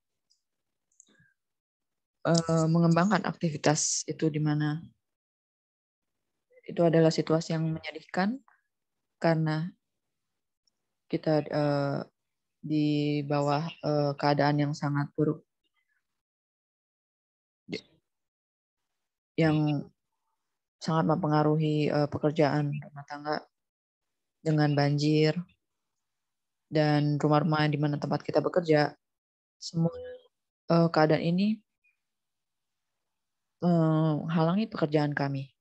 mengembangkan aktivitas itu, di mana itu adalah situasi yang menyedihkan karena kita di bawah keadaan yang sangat buruk, yang sangat mempengaruhi pekerjaan rumah tangga dengan banjir dan rumah-rumah di mana tempat kita bekerja. Semua keadaan ini menghalangi pekerjaan kami.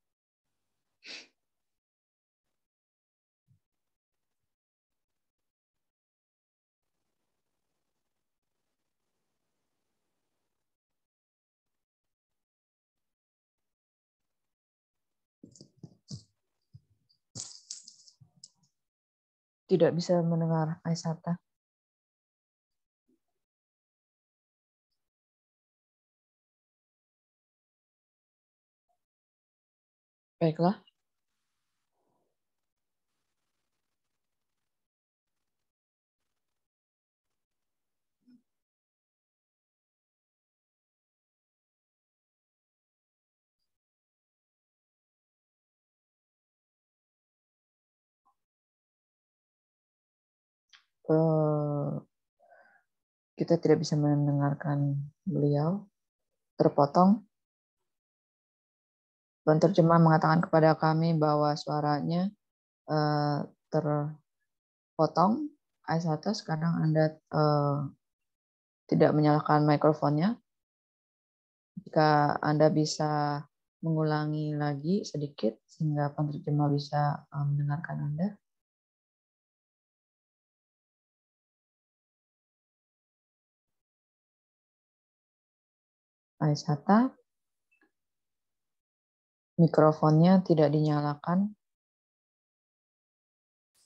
Tidak bisa mendengar Aisata. Baiklah. Kita tidak bisa mendengarkan beliau. Terpotong. Penerjemah mengatakan kepada kami bahwa suaranya terpotong. Aisata, sekarang Anda tidak menyalakan mikrofonnya. Jika Anda bisa mengulangi lagi sedikit sehingga penerjemah bisa mendengarkan Anda. Aisata, mikrofonnya tidak dinyalakan.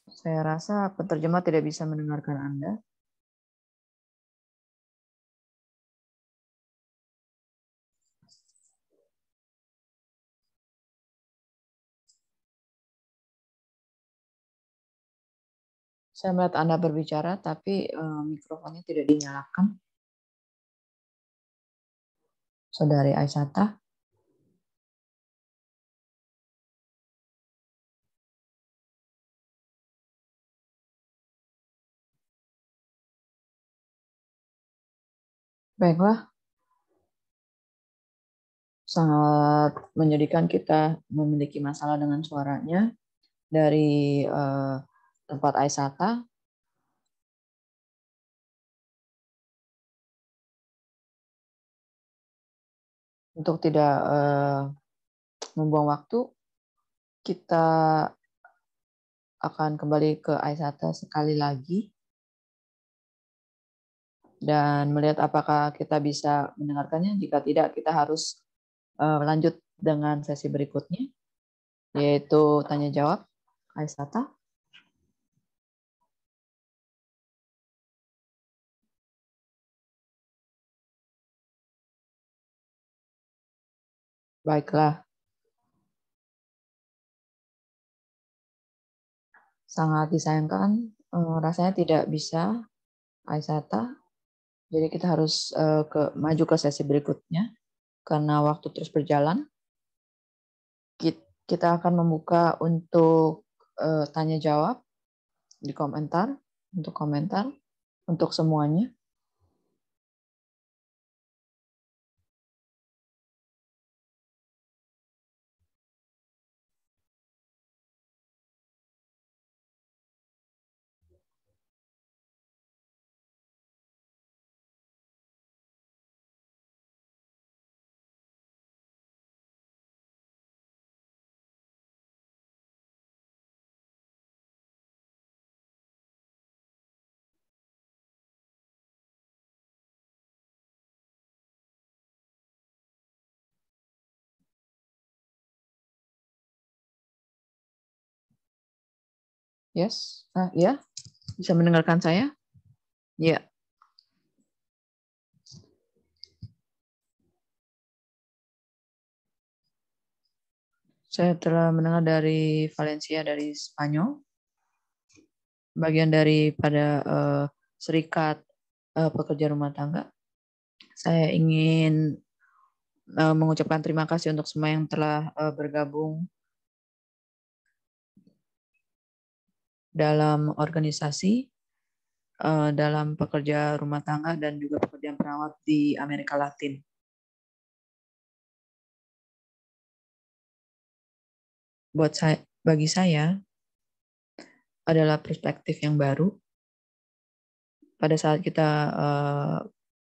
Saya rasa penerjemah tidak bisa mendengarkan Anda. Saya melihat Anda berbicara, tapi mikrofonnya tidak dinyalakan. Saudari Aisata. Baiklah, sangat menyedihkan kita memiliki masalah dengan suaranya dari tempat Aisata. Untuk tidak membuang waktu, kita akan kembali ke Aisata sekali lagi dan melihat apakah kita bisa mendengarkannya. Jika tidak, kita harus lanjut dengan sesi berikutnya, yaitu tanya jawab. Aisata. Baiklah, sangat disayangkan, rasanya tidak bisa, Aisata. Jadi kita harus maju ke sesi berikutnya karena waktu terus berjalan. Kita akan membuka untuk tanya jawab di komentar, untuk semuanya. Yes, ya, bisa mendengarkan saya? Ya, saya telah mendengar dari Valencia dari Spanyol, bagian daripada Serikat Pekerja Rumah Tangga. Saya ingin mengucapkan terima kasih untuk semua yang telah bergabung dalam organisasi, dalam pekerja rumah tangga dan juga pekerjaan perawat di Amerika Latin. Bagi saya adalah perspektif yang baru pada saat kita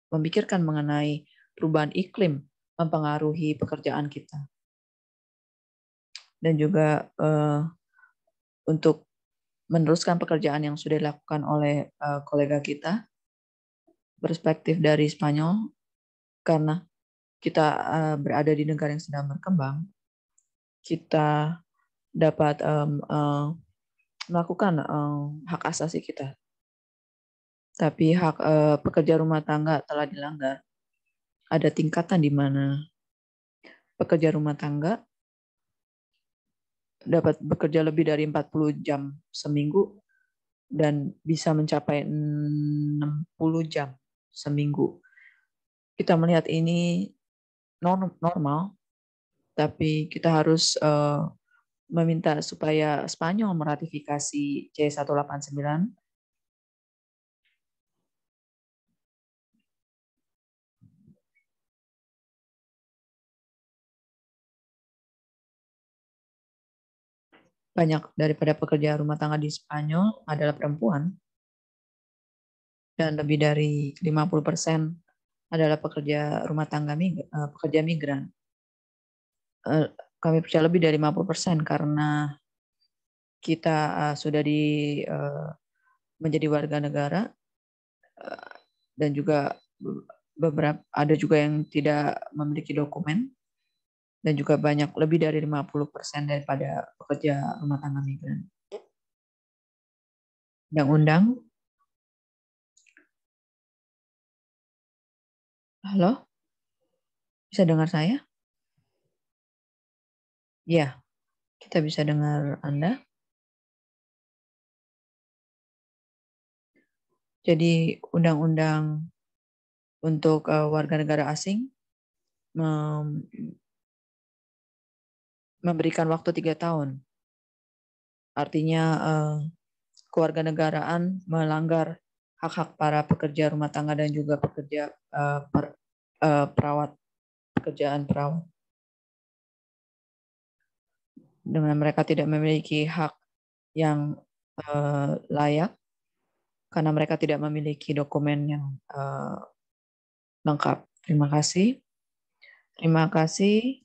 memikirkan mengenai perubahan iklim mempengaruhi pekerjaan kita. Dan juga untuk meneruskan pekerjaan yang sudah dilakukan oleh kolega kita, perspektif dari Spanyol, karena kita berada di negara yang sedang berkembang, kita dapat melakukan hak asasi kita. Tapi hak pekerja rumah tangga telah dilanggar. Ada tingkatan di mana pekerja rumah tangga dapat bekerja lebih dari 40 jam seminggu dan bisa mencapai 60 jam seminggu. Kita melihat ini normal, tapi kita harus meminta supaya Spanyol meratifikasi C189. Banyak daripada pekerja rumah tangga di Spanyol adalah perempuan, dan lebih dari 50% adalah pekerja rumah tangga pekerja migran. Kami percaya lebih dari 50% karena kita sudah menjadi warga negara, dan juga ada juga yang tidak memiliki dokumen, dan juga lebih dari 50% daripada pekerja rumah tangga migran. Undang-undang. Halo? Bisa dengar saya? Ya, kita bisa dengar Anda. Jadi undang-undang untuk warga negara asing memberikan waktu 3 tahun. Artinya kewarganegaraan melanggar hak-hak para pekerja rumah tangga dan juga pekerja perawat, pekerjaan perawat. Dengan mereka tidak memiliki hak yang layak karena mereka tidak memiliki dokumen yang lengkap. Terima kasih. Terima kasih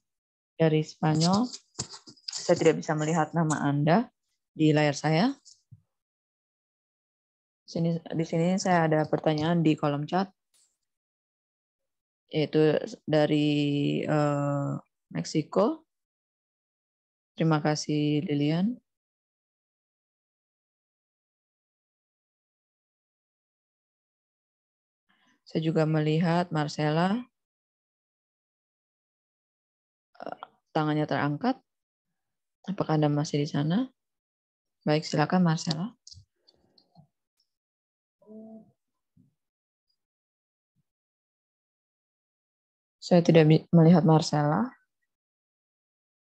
dari Spanyol. Saya tidak bisa melihat nama Anda di layar saya. Di sini saya ada pertanyaan di kolom chat, yaitu dari Meksiko. Terima kasih Lilian. Saya juga melihat Marcella, tangannya terangkat. Apakah Anda masih di sana? Baik, silakan Marcella. Saya tidak melihat Marcella.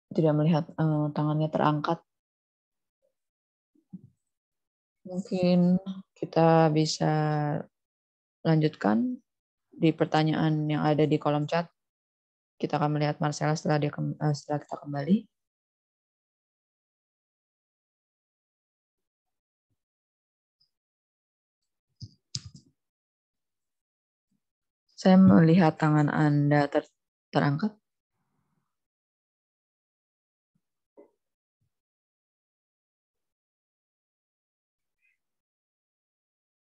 Tidak melihat tangannya terangkat. Mungkin kita bisa lanjutkan di pertanyaan yang ada di kolom chat. Kita akan melihat Marcella setelah kita kembali. Saya melihat tangan Anda terangkat.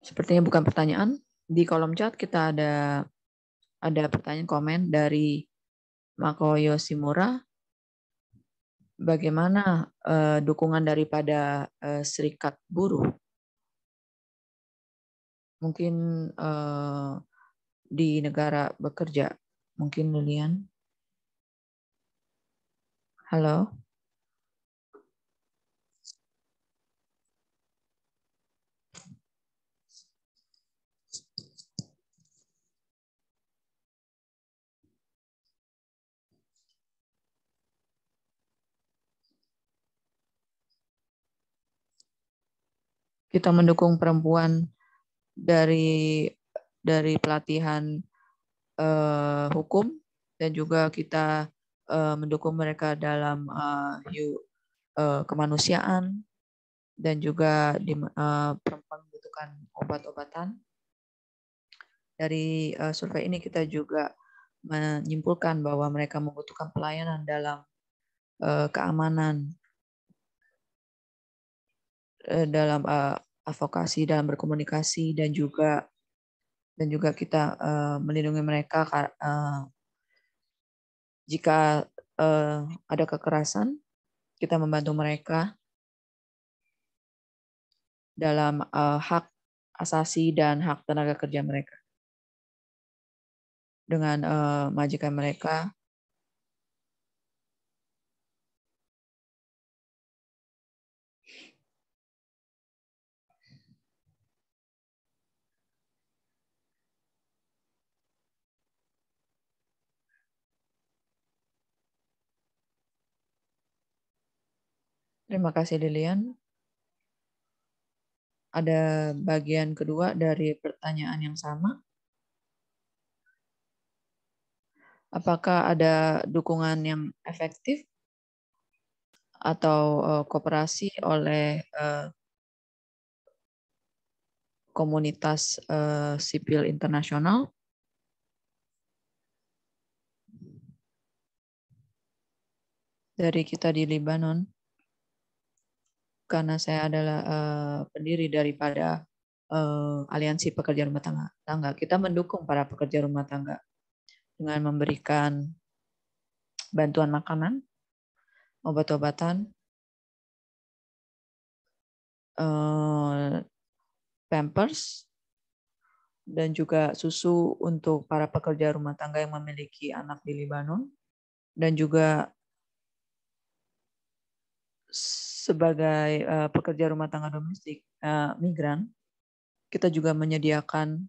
Sepertinya bukan pertanyaan. Di kolom chat kita ada pertanyaan komen dari Mako Yoshimura. Bagaimana dukungan daripada serikat buruh? Mungkin di negara bekerja. Mungkin Lilian. Halo. Kita mendukung perempuan dari pelatihan hukum dan juga kita mendukung mereka dalam kemanusiaan dan juga perempuan membutuhkan obat-obatan. Dari survei ini kita juga menyimpulkan bahwa mereka membutuhkan pelayanan dalam keamanan, dalam advokasi, dalam berkomunikasi dan juga kita melindungi mereka jika ada kekerasan, kita membantu mereka dalam hak asasi dan hak tenaga kerja mereka dengan majikan mereka. Terima kasih Lilian. Ada bagian kedua dari pertanyaan yang sama. Apakah ada dukungan yang efektif atau kooperasi oleh komunitas sipil internasional? Dari kita di Lebanon, karena saya adalah pendiri daripada Aliansi Pekerja Rumah Tangga. Kita mendukung para pekerja rumah tangga dengan memberikan bantuan makanan, obat-obatan, pampers, dan juga susu untuk para pekerja rumah tangga yang memiliki anak di Lebanon, dan juga sebagai pekerja rumah tangga domestik migran, kita juga menyediakan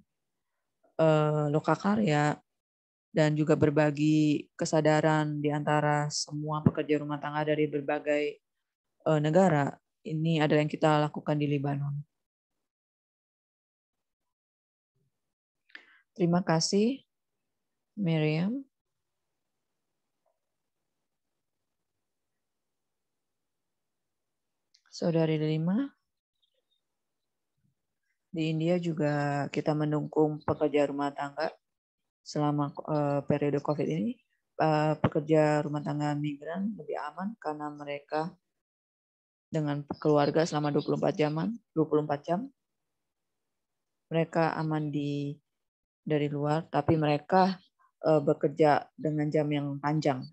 lokakarya dan juga berbagi kesadaran di antara semua pekerja rumah tangga dari berbagai negara. Ini adalah yang kita lakukan di Lebanon. Terima kasih, Miriam. Saudari Delima, di India juga kita mendukung pekerja rumah tangga selama periode COVID ini. Pekerja rumah tangga migran lebih aman karena mereka dengan keluarga selama 24 jam. Mereka aman dari luar, tapi mereka bekerja dengan jam yang panjang.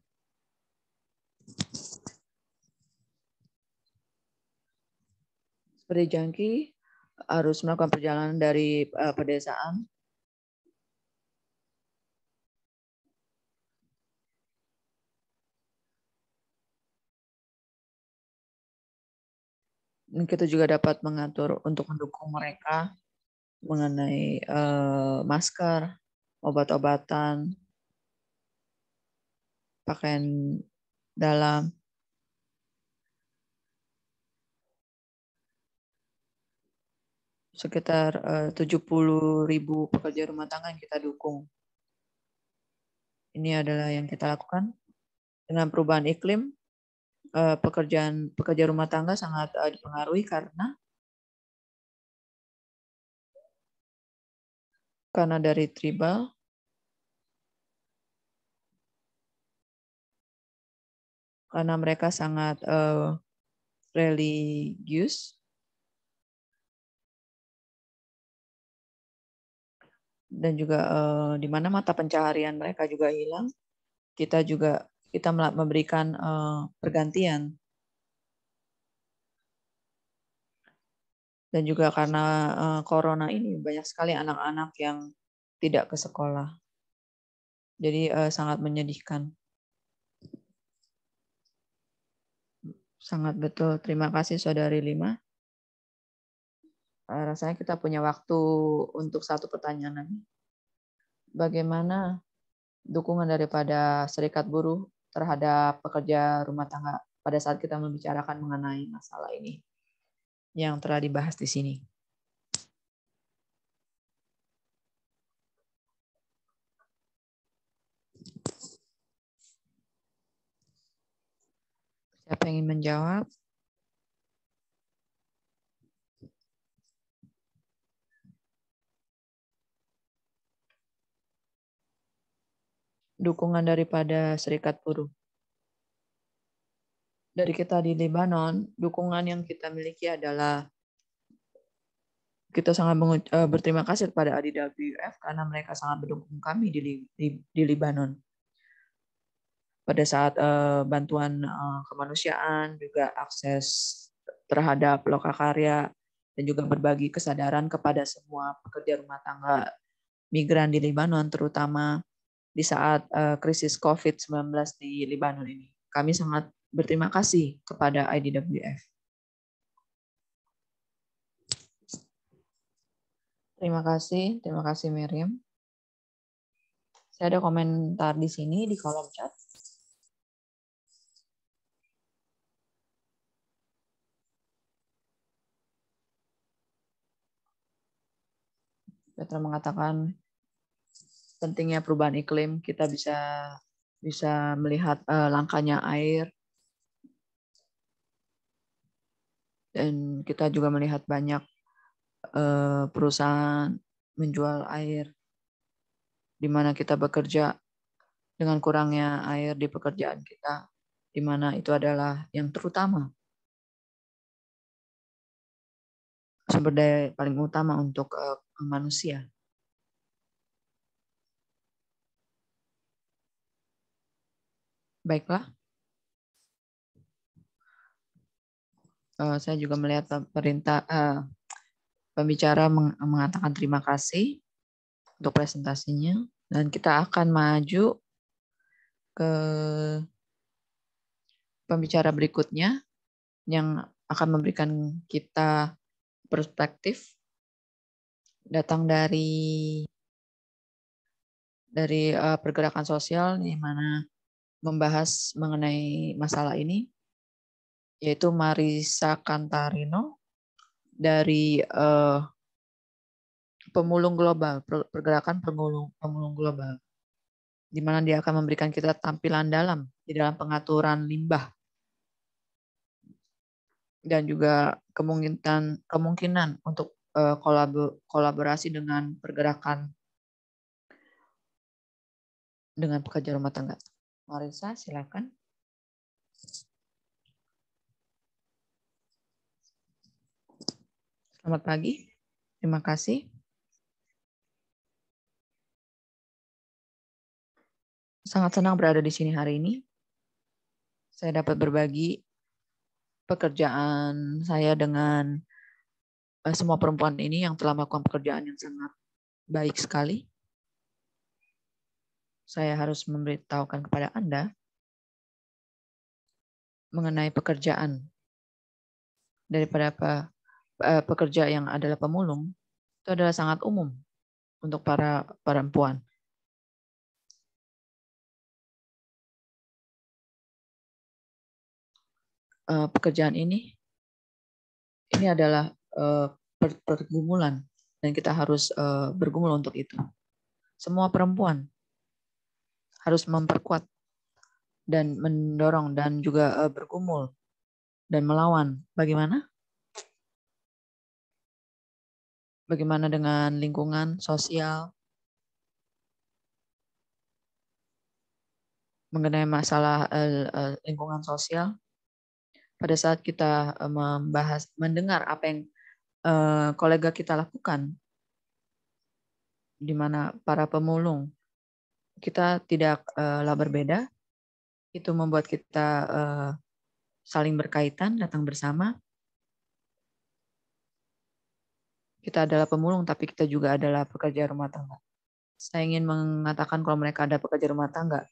Seperti Jangki harus melakukan perjalanan dari pedesaan. Kita juga dapat mengatur untuk mendukung mereka mengenai masker, obat-obatan, pakaian dalam. Sekitar 70.000 pekerja rumah tangga yang kita dukung. Ini adalah yang kita lakukan. Dengan perubahan iklim, pekerja rumah tangga sangat dipengaruhi karena dari tribal, karena mereka sangat religius, dan juga di mana mata pencaharian mereka juga hilang, kita memberikan pergantian. Dan juga karena corona ini banyak sekali anak-anak yang tidak ke sekolah. Jadi sangat menyedihkan. Sangat betul. Terima kasih Saudari Lima. Rasanya kita punya waktu untuk satu pertanyaan lagi. Bagaimana dukungan daripada Serikat Buruh terhadap pekerja rumah tangga pada saat kita membicarakan mengenai masalah ini yang telah dibahas di sini? Siapa yang ingin menjawab? Dukungan daripada Serikat Buruh. Dari kita di Lebanon, dukungan yang kita miliki adalah kita sangat berterima kasih kepada IDWF karena mereka sangat mendukung kami di Lebanon. Pada saat bantuan kemanusiaan, juga akses terhadap lokakarya, dan juga berbagi kesadaran kepada semua pekerja rumah tangga migran di Lebanon, terutama di saat krisis COVID-19 di Lebanon ini. Kami sangat berterima kasih kepada IDWF. Terima kasih Miriam. Saya ada komentar di sini di kolom chat. Petra mengatakan pentingnya perubahan iklim, kita bisa melihat langkanya air, dan kita juga melihat banyak perusahaan menjual air, di mana kita bekerja dengan kurangnya air di pekerjaan kita, di mana itu adalah yang terutama, sumber daya paling utama untuk manusia. Baiklah. Saya juga melihat pembicara mengatakan terima kasih untuk presentasinya, dan kita akan maju ke pembicara berikutnya yang akan memberikan kita perspektif datang dari pergerakan sosial di mana membahas mengenai masalah ini, yaitu Marisa Kantarino dari pemulung global, pergerakan pemulung global, di mana dia akan memberikan kita tampilan dalam di dalam pengaturan limbah dan juga kemungkinan untuk kolaborasi dengan pergerakan dengan pekerja rumah tangga. Marisa, silakan. Selamat pagi. Terima kasih. Sangat senang berada di sini hari ini. Saya dapat berbagi pekerjaan saya dengan semua perempuan ini yang telah melakukan pekerjaan yang sangat baik sekali. Saya harus memberitahukan kepada Anda mengenai pekerjaan daripada pekerja yang adalah pemulung. Itu adalah sangat umum untuk para perempuan. Pekerjaan ini adalah pergumulan dan kita harus bergumul untuk itu. Semua perempuan harus memperkuat dan mendorong dan juga bergumul dan melawan. Bagaimana? Bagaimana dengan lingkungan sosial? Mengenai masalah lingkungan sosial, pada saat kita mendengar apa yang kolega kita lakukan, di mana para pemulung, kita tidaklah berbeda, itu membuat kita saling berkaitan, datang bersama. Kita adalah pemulung, tapi kita juga adalah pekerja rumah tangga. Saya ingin mengatakan kalau mereka ada pekerja rumah tangga,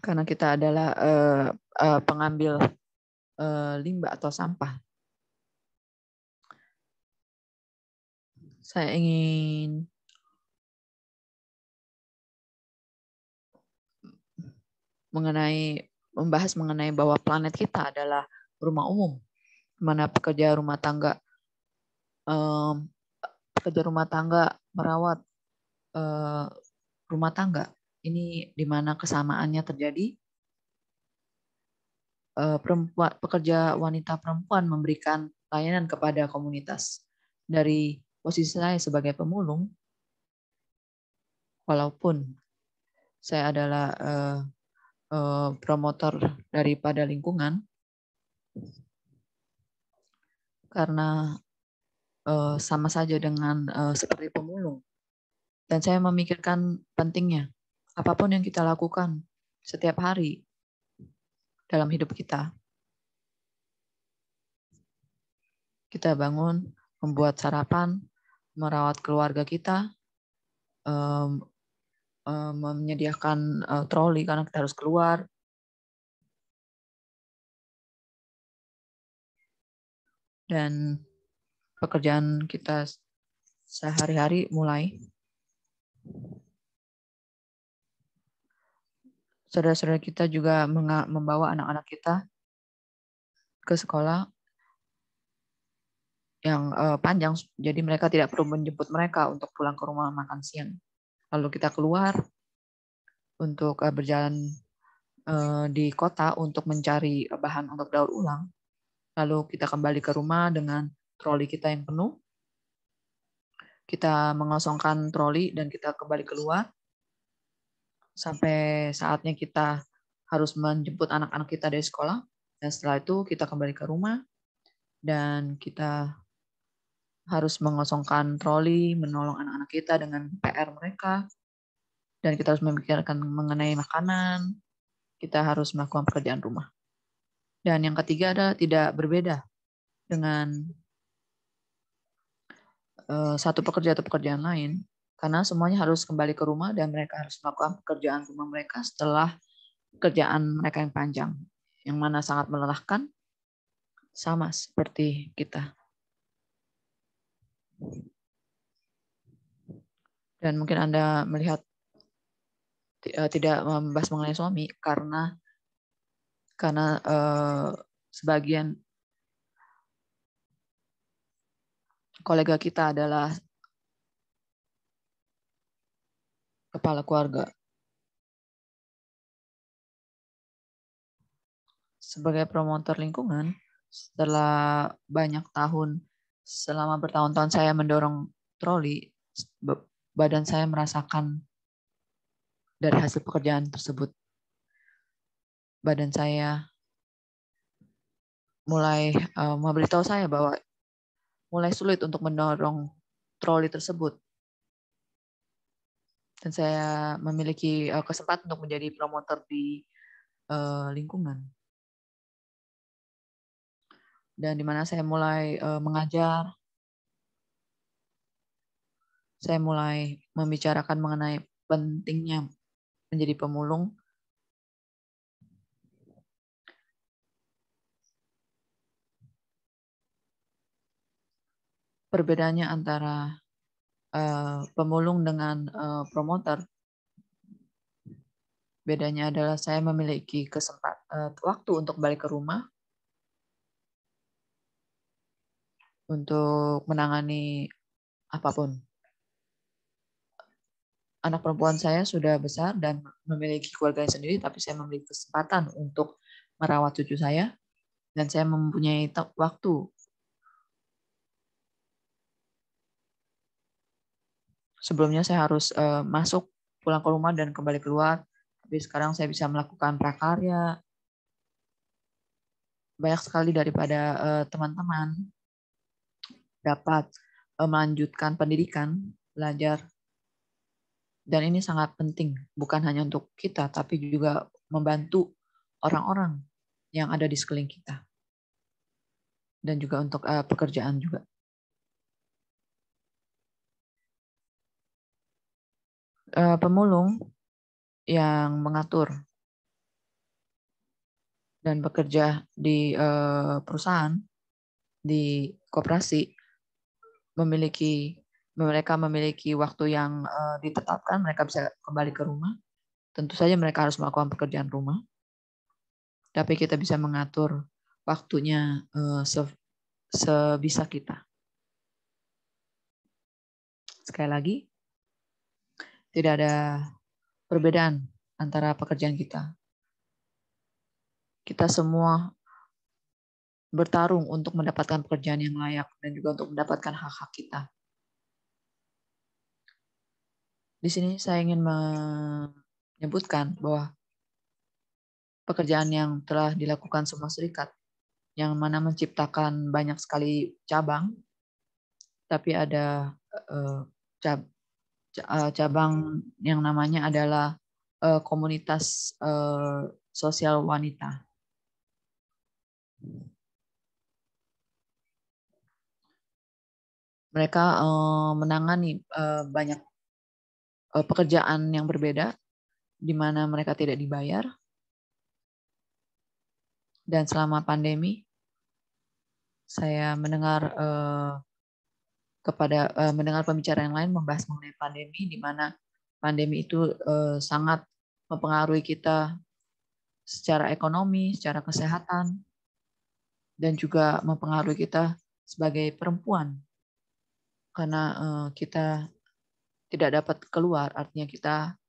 karena kita adalah pengambil limbah atau sampah. Saya ingin membahas mengenai bahwa planet kita adalah rumah umum, di mana pekerja rumah tangga merawat rumah tangga. Ini di mana kesamaannya terjadi. Pekerja wanita perempuan memberikan layanan kepada komunitas. Dari posisi saya sebagai pemulung, walaupun saya adalah promotor daripada lingkungan, karena sama saja dengan seperti pemulung. Dan saya memikirkan pentingnya apapun yang kita lakukan setiap hari dalam hidup kita. Kita bangun, membuat sarapan, merawat keluarga kita, menyediakan troli karena kita harus keluar. Dan pekerjaan kita sehari-hari mulai. Saudara-saudara kita juga membawa anak-anak kita ke sekolah yang panjang, jadi mereka tidak perlu menjemput mereka untuk pulang ke rumah makan siang. Lalu kita keluar untuk berjalan di kota untuk mencari bahan untuk daur ulang. Lalu kita kembali ke rumah dengan troli kita yang penuh. Kita mengosongkan troli dan kita kembali keluar. Sampai saatnya kita harus menjemput anak-anak kita dari sekolah. Dan setelah itu kita kembali ke rumah. Dan kita harus mengosongkan troli, menolong anak-anak kita dengan PR mereka. Dan kita harus memikirkan mengenai makanan. Kita harus melakukan pekerjaan rumah. Dan yang ketiga adalah tidak berbeda dengan satu pekerja atau pekerjaan lain. Karena semuanya harus kembali ke rumah dan mereka harus melakukan pekerjaan rumah mereka setelah pekerjaan mereka yang panjang. Yang mana sangat melelahkan, sama seperti kita. Dan mungkin Anda melihat tidak membahas mengenai suami karena sebagian kolega kita adalah kepala keluarga. Sebagai promotor lingkungan, setelah banyak tahun, selama bertahun-tahun saya mendorong troli, badan saya merasakan dari hasil pekerjaan tersebut. Badan saya mulai memberitahu saya bahwa mulai sulit untuk mendorong troli tersebut. Dan saya memiliki kesempatan untuk menjadi promotor di lingkungan. Dan di mana saya mulai mengajar, saya mulai membicarakan mengenai pentingnya menjadi pemulung. Perbedaannya antara pemulung dengan promotor, bedanya adalah saya memiliki waktu untuk balik ke rumah untuk menangani apapun. Anak perempuan saya sudah besar dan memiliki keluarga sendiri, tapi saya memiliki kesempatan untuk merawat cucu saya, dan saya mempunyai waktu. Sebelumnya saya harus masuk, pulang ke rumah, dan kembali keluar. Tapi sekarang saya bisa melakukan prakarya. Banyak sekali daripada teman-teman dapat melanjutkan pendidikan, belajar. Dan ini sangat penting, bukan hanya untuk kita, tapi juga membantu orang-orang yang ada di sekeliling kita. Dan juga untuk pekerjaan juga. Pemulung yang mengatur dan bekerja di perusahaan, di koperasi, mereka memiliki waktu yang ditetapkan, mereka bisa kembali ke rumah. Tentu saja mereka harus melakukan pekerjaan rumah, tapi kita bisa mengatur waktunya sebisa kita. Sekali lagi, tidak ada perbedaan antara pekerjaan kita. Kita semua bertarung untuk mendapatkan pekerjaan yang layak dan juga untuk mendapatkan hak-hak kita. Di sini saya ingin menyebutkan bahwa pekerjaan yang telah dilakukan semua serikat, yang mana menciptakan banyak sekali cabang, tapi ada cabang yang namanya adalah komunitas sosial wanita. Mereka menangani banyak pekerjaan yang berbeda, di mana mereka tidak dibayar. Dan selama pandemi, saya mendengar mendengar pembicara yang lain membahas mengenai pandemi, di mana pandemi itu sangat mempengaruhi kita secara ekonomi, secara kesehatan, dan juga mempengaruhi kita sebagai perempuan. Karena kita tidak dapat keluar, artinya kita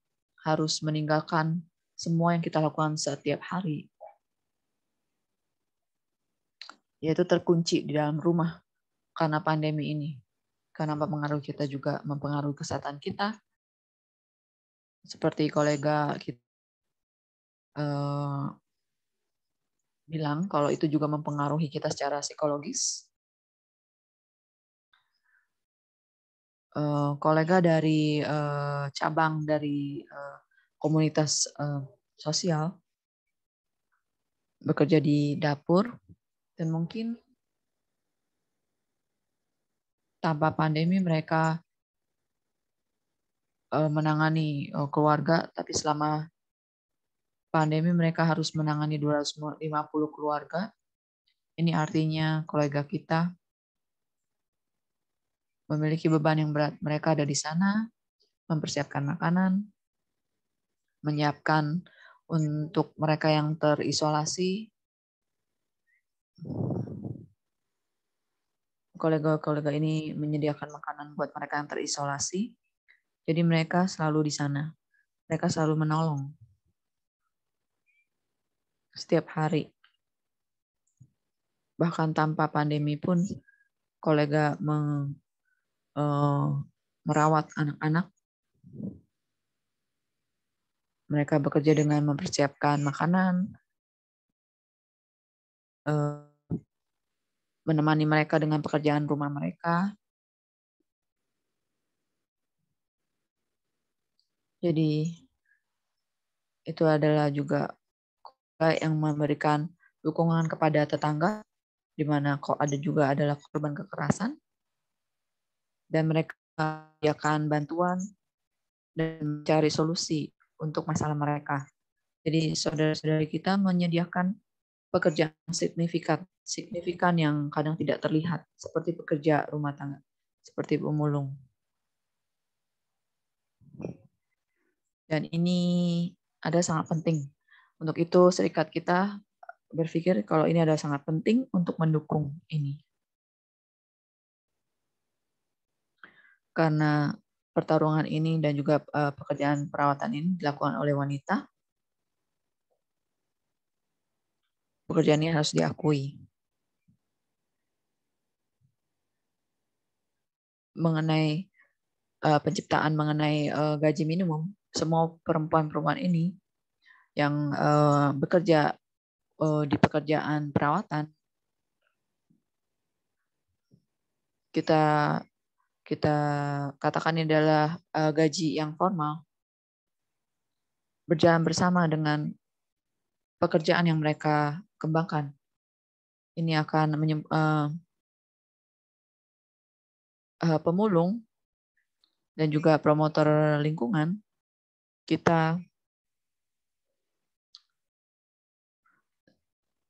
harus meninggalkan semua yang kita lakukan setiap hari, yaitu terkunci di dalam rumah karena pandemi ini. Karena mempengaruhi kita juga mempengaruhi kesehatan kita. Seperti kolega kita bilang, kalau itu juga mempengaruhi kita secara psikologis. Kolega dari cabang dari komunitas sosial bekerja di dapur, dan mungkin tanpa pandemi mereka menangani keluarga, tapi selama pandemi mereka harus menangani 250 keluarga. Ini artinya kolega kita memiliki beban yang berat. Mereka ada di sana, mempersiapkan makanan, menyiapkan untuk mereka yang terisolasi, kolega-kolega ini menyediakan makanan buat mereka yang terisolasi. Jadi mereka selalu di sana. Mereka selalu menolong setiap hari. Bahkan tanpa pandemi pun kolega merawat anak-anak. Mereka bekerja dengan mempersiapkan makanan, menemani mereka dengan pekerjaan rumah mereka. Jadi itu adalah juga yang memberikan dukungan kepada tetangga, di mana kok ada juga adalah korban kekerasan, dan mereka menyediakan bantuan dan mencari solusi untuk masalah mereka. Jadi saudara-saudari kita menyediakan pekerjaan signifikan yang kadang tidak terlihat, seperti pekerja rumah tangga, seperti pemulung. Dan ini ada sangat penting. Untuk itu serikat kita berpikir kalau ini adalah sangat penting untuk mendukung ini. Karena pertarungan ini dan juga pekerjaan perawatan ini dilakukan oleh wanita, pekerjaan ini harus diakui. Mengenai penciptaan mengenai gaji minimum, semua perempuan-perempuan ini yang bekerja di pekerjaan perawatan, kita katakan ini adalah gaji yang formal, berjalan bersama dengan pekerjaan yang mereka kembangkan. Ini akan pemulung dan juga promotor lingkungan, kita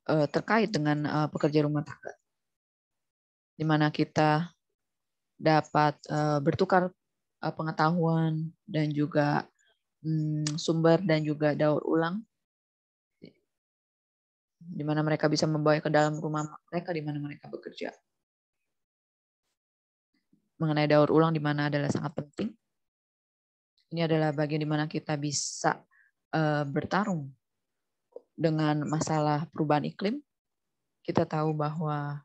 terkait dengan pekerja rumah tangga, di mana kita dapat bertukar pengetahuan dan juga sumber dan juga daur ulang, di mana mereka bisa membawa ke dalam rumah mereka di mana mereka bekerja. Mengenai daur ulang di mana adalah sangat penting. Ini adalah bagian di mana kita bisa bertarung dengan masalah perubahan iklim. Kita tahu bahwa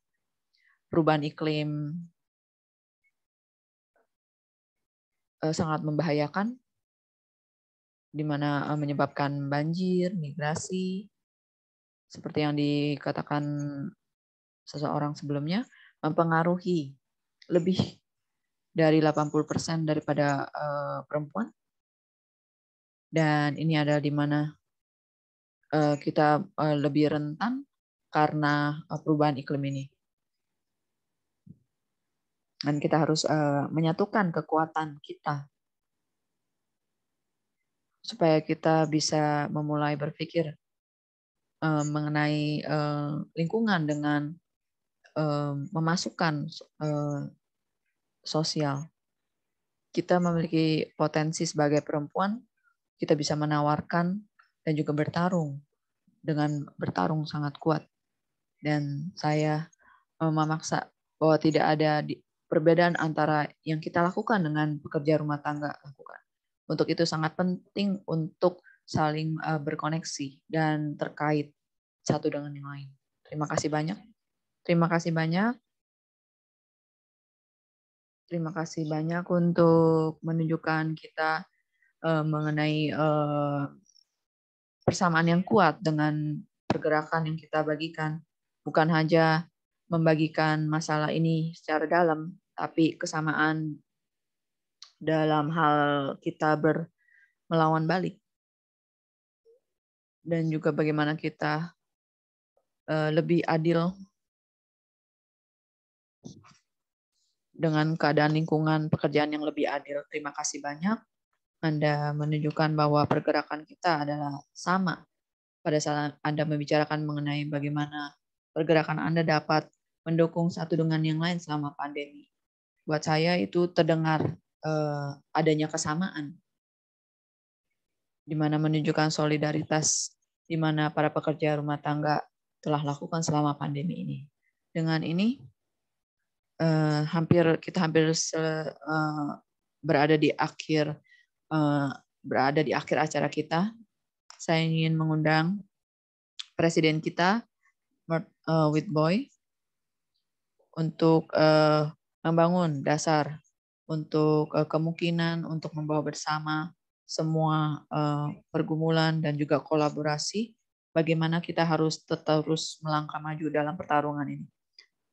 perubahan iklim sangat membahayakan, di mana menyebabkan banjir, migrasi, seperti yang dikatakan seseorang sebelumnya, mempengaruhi lebih dari 80% daripada perempuan. Dan ini adalah di mana kita lebih rentan karena perubahan iklim ini. Dan kita harus menyatukan kekuatan kita supaya kita bisa memulai berpikir mengenai lingkungan dengan memasukkan sosial. Kita memiliki potensi sebagai perempuan, kita bisa menawarkan dan juga bertarung dengan bertarung sangat kuat. Dan saya memaksa bahwa tidak ada perbedaan antara yang kita lakukan dengan pekerja rumah tangga lakukan. Untuk itu sangat penting untuk saling berkoneksi dan terkait satu dengan yang lain. Terima kasih banyak. Terima kasih banyak. Terima kasih banyak untuk menunjukkan kita mengenai persamaan yang kuat dengan pergerakan yang kita bagikan. Bukan hanya membagikan masalah ini secara dalam, tapi kesamaan dalam hal kita melawan balik. Dan juga bagaimana kita lebih adil dengan keadaan lingkungan pekerjaan yang lebih adil. Terima kasih banyak. Anda menunjukkan bahwa pergerakan kita adalah sama pada saat Anda membicarakan mengenai bagaimana pergerakan Anda dapat mendukung satu dengan yang lain selama pandemi. Buat saya itu terdengar adanya kesamaan, di mana menunjukkan solidaritas di mana para pekerja rumah tangga telah lakukan selama pandemi ini. Dengan ini, kita hampir berada di akhir acara kita. Saya ingin mengundang Presiden kita, Witbooi, untuk membangun dasar untuk kemungkinan untuk membawa bersama semua pergumulan dan juga kolaborasi. Bagaimana kita harus terus melangkah maju dalam pertarungan ini.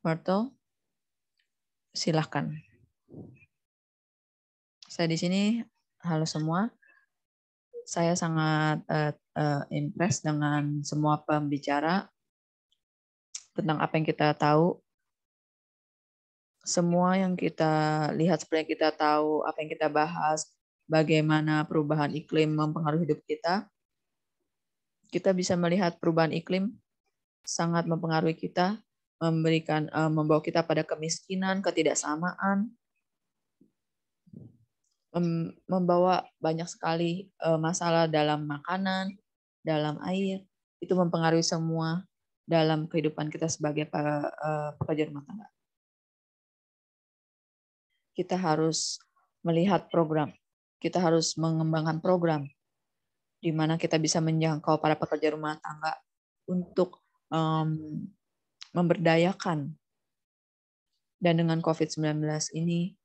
Myrtle, silahkan. Saya di sini, halo semua. Saya sangat impress dengan semua pembicara tentang apa yang kita tahu. Semua yang kita lihat, seperti yang kita tahu, apa yang kita bahas, bagaimana perubahan iklim mempengaruhi hidup kita. Kita bisa melihat perubahan iklim sangat mempengaruhi kita, membawa kita pada kemiskinan, ketidaksamaan, membawa banyak sekali masalah dalam makanan, dalam air. Itu mempengaruhi semua dalam kehidupan kita sebagai pekerja rumah tangga. Kita harus melihat program. Kita harus mengembangkan program di mana kita bisa menjangkau para pekerja rumah tangga untuk memberdayakan. Dan dengan COVID-19 ini,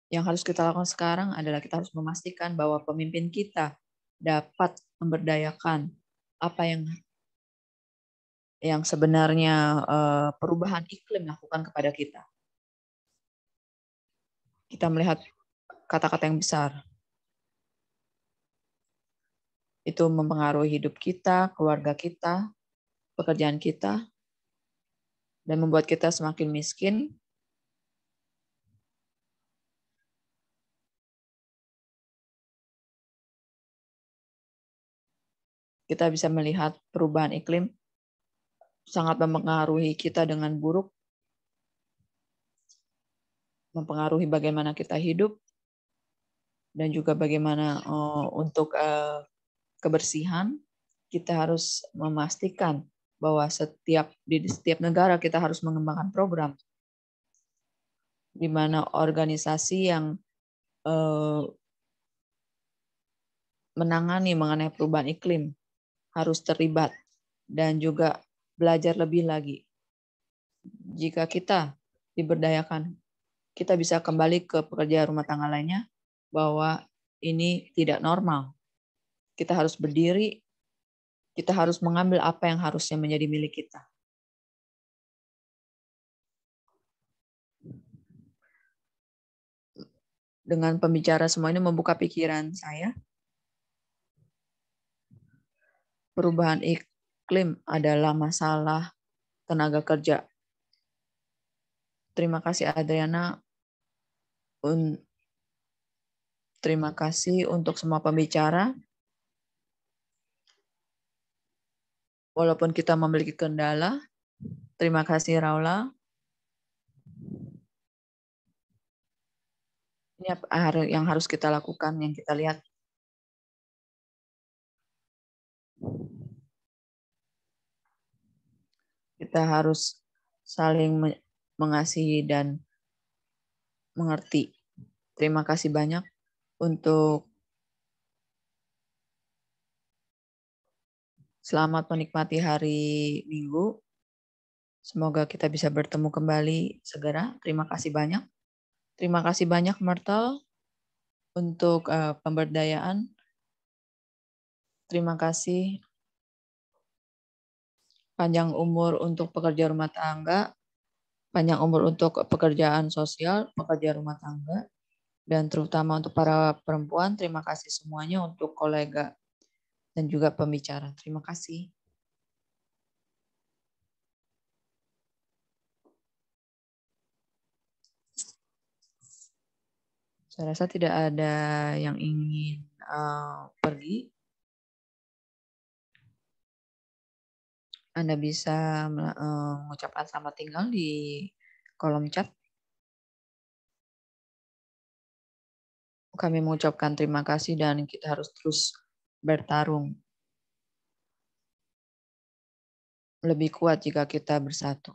yang harus kita lakukan sekarang adalah kita harus memastikan bahwa pemimpin kita dapat memberdayakan apa yang sebenarnya perubahan iklim lakukan kepada kita. Kita melihat kata-kata yang besar. Itu mempengaruhi hidup kita, keluarga kita, pekerjaan kita, dan membuat kita semakin miskin. Kita bisa melihat perubahan iklim sangat mempengaruhi kita dengan buruk, mempengaruhi bagaimana kita hidup, dan juga bagaimana untuk kebersihan. Kita harus memastikan bahwa di setiap negara kita harus mengembangkan program di mana organisasi yang menangani mengenai perubahan iklim harus terlibat dan juga belajar lebih lagi. Jika kita diberdayakan, kita bisa kembali ke pekerja rumah tangga lainnya bahwa ini tidak normal. Kita harus berdiri, kita harus mengambil apa yang harusnya menjadi milik kita. Dengan pembicara semua ini membuka pikiran saya. Perubahan iklim adalah masalah tenaga kerja. Terima kasih Adriana. Terima kasih untuk semua pembicara. Walaupun kita memiliki kendala, terima kasih Raula. Ini yang harus kita lakukan, yang kita lihat. Kita harus saling mengasihi dan mengerti. Terima kasih banyak untuk selamat menikmati hari Minggu. Semoga kita bisa bertemu kembali segera. Terima kasih banyak. Terima kasih banyak Myrtle untuk pemberdayaan. Terima kasih. Panjang umur untuk pekerja rumah tangga, panjang umur untuk pekerjaan sosial, pekerja rumah tangga, dan terutama untuk para perempuan. Terima kasih semuanya untuk kolega dan juga pembicara. Terima kasih. Saya rasa tidak ada yang ingin pergi. Anda bisa mengucapkan selamat tinggal di kolom chat. Kami mengucapkan terima kasih dan kita harus terus bertarung lebih kuat jika kita bersatu.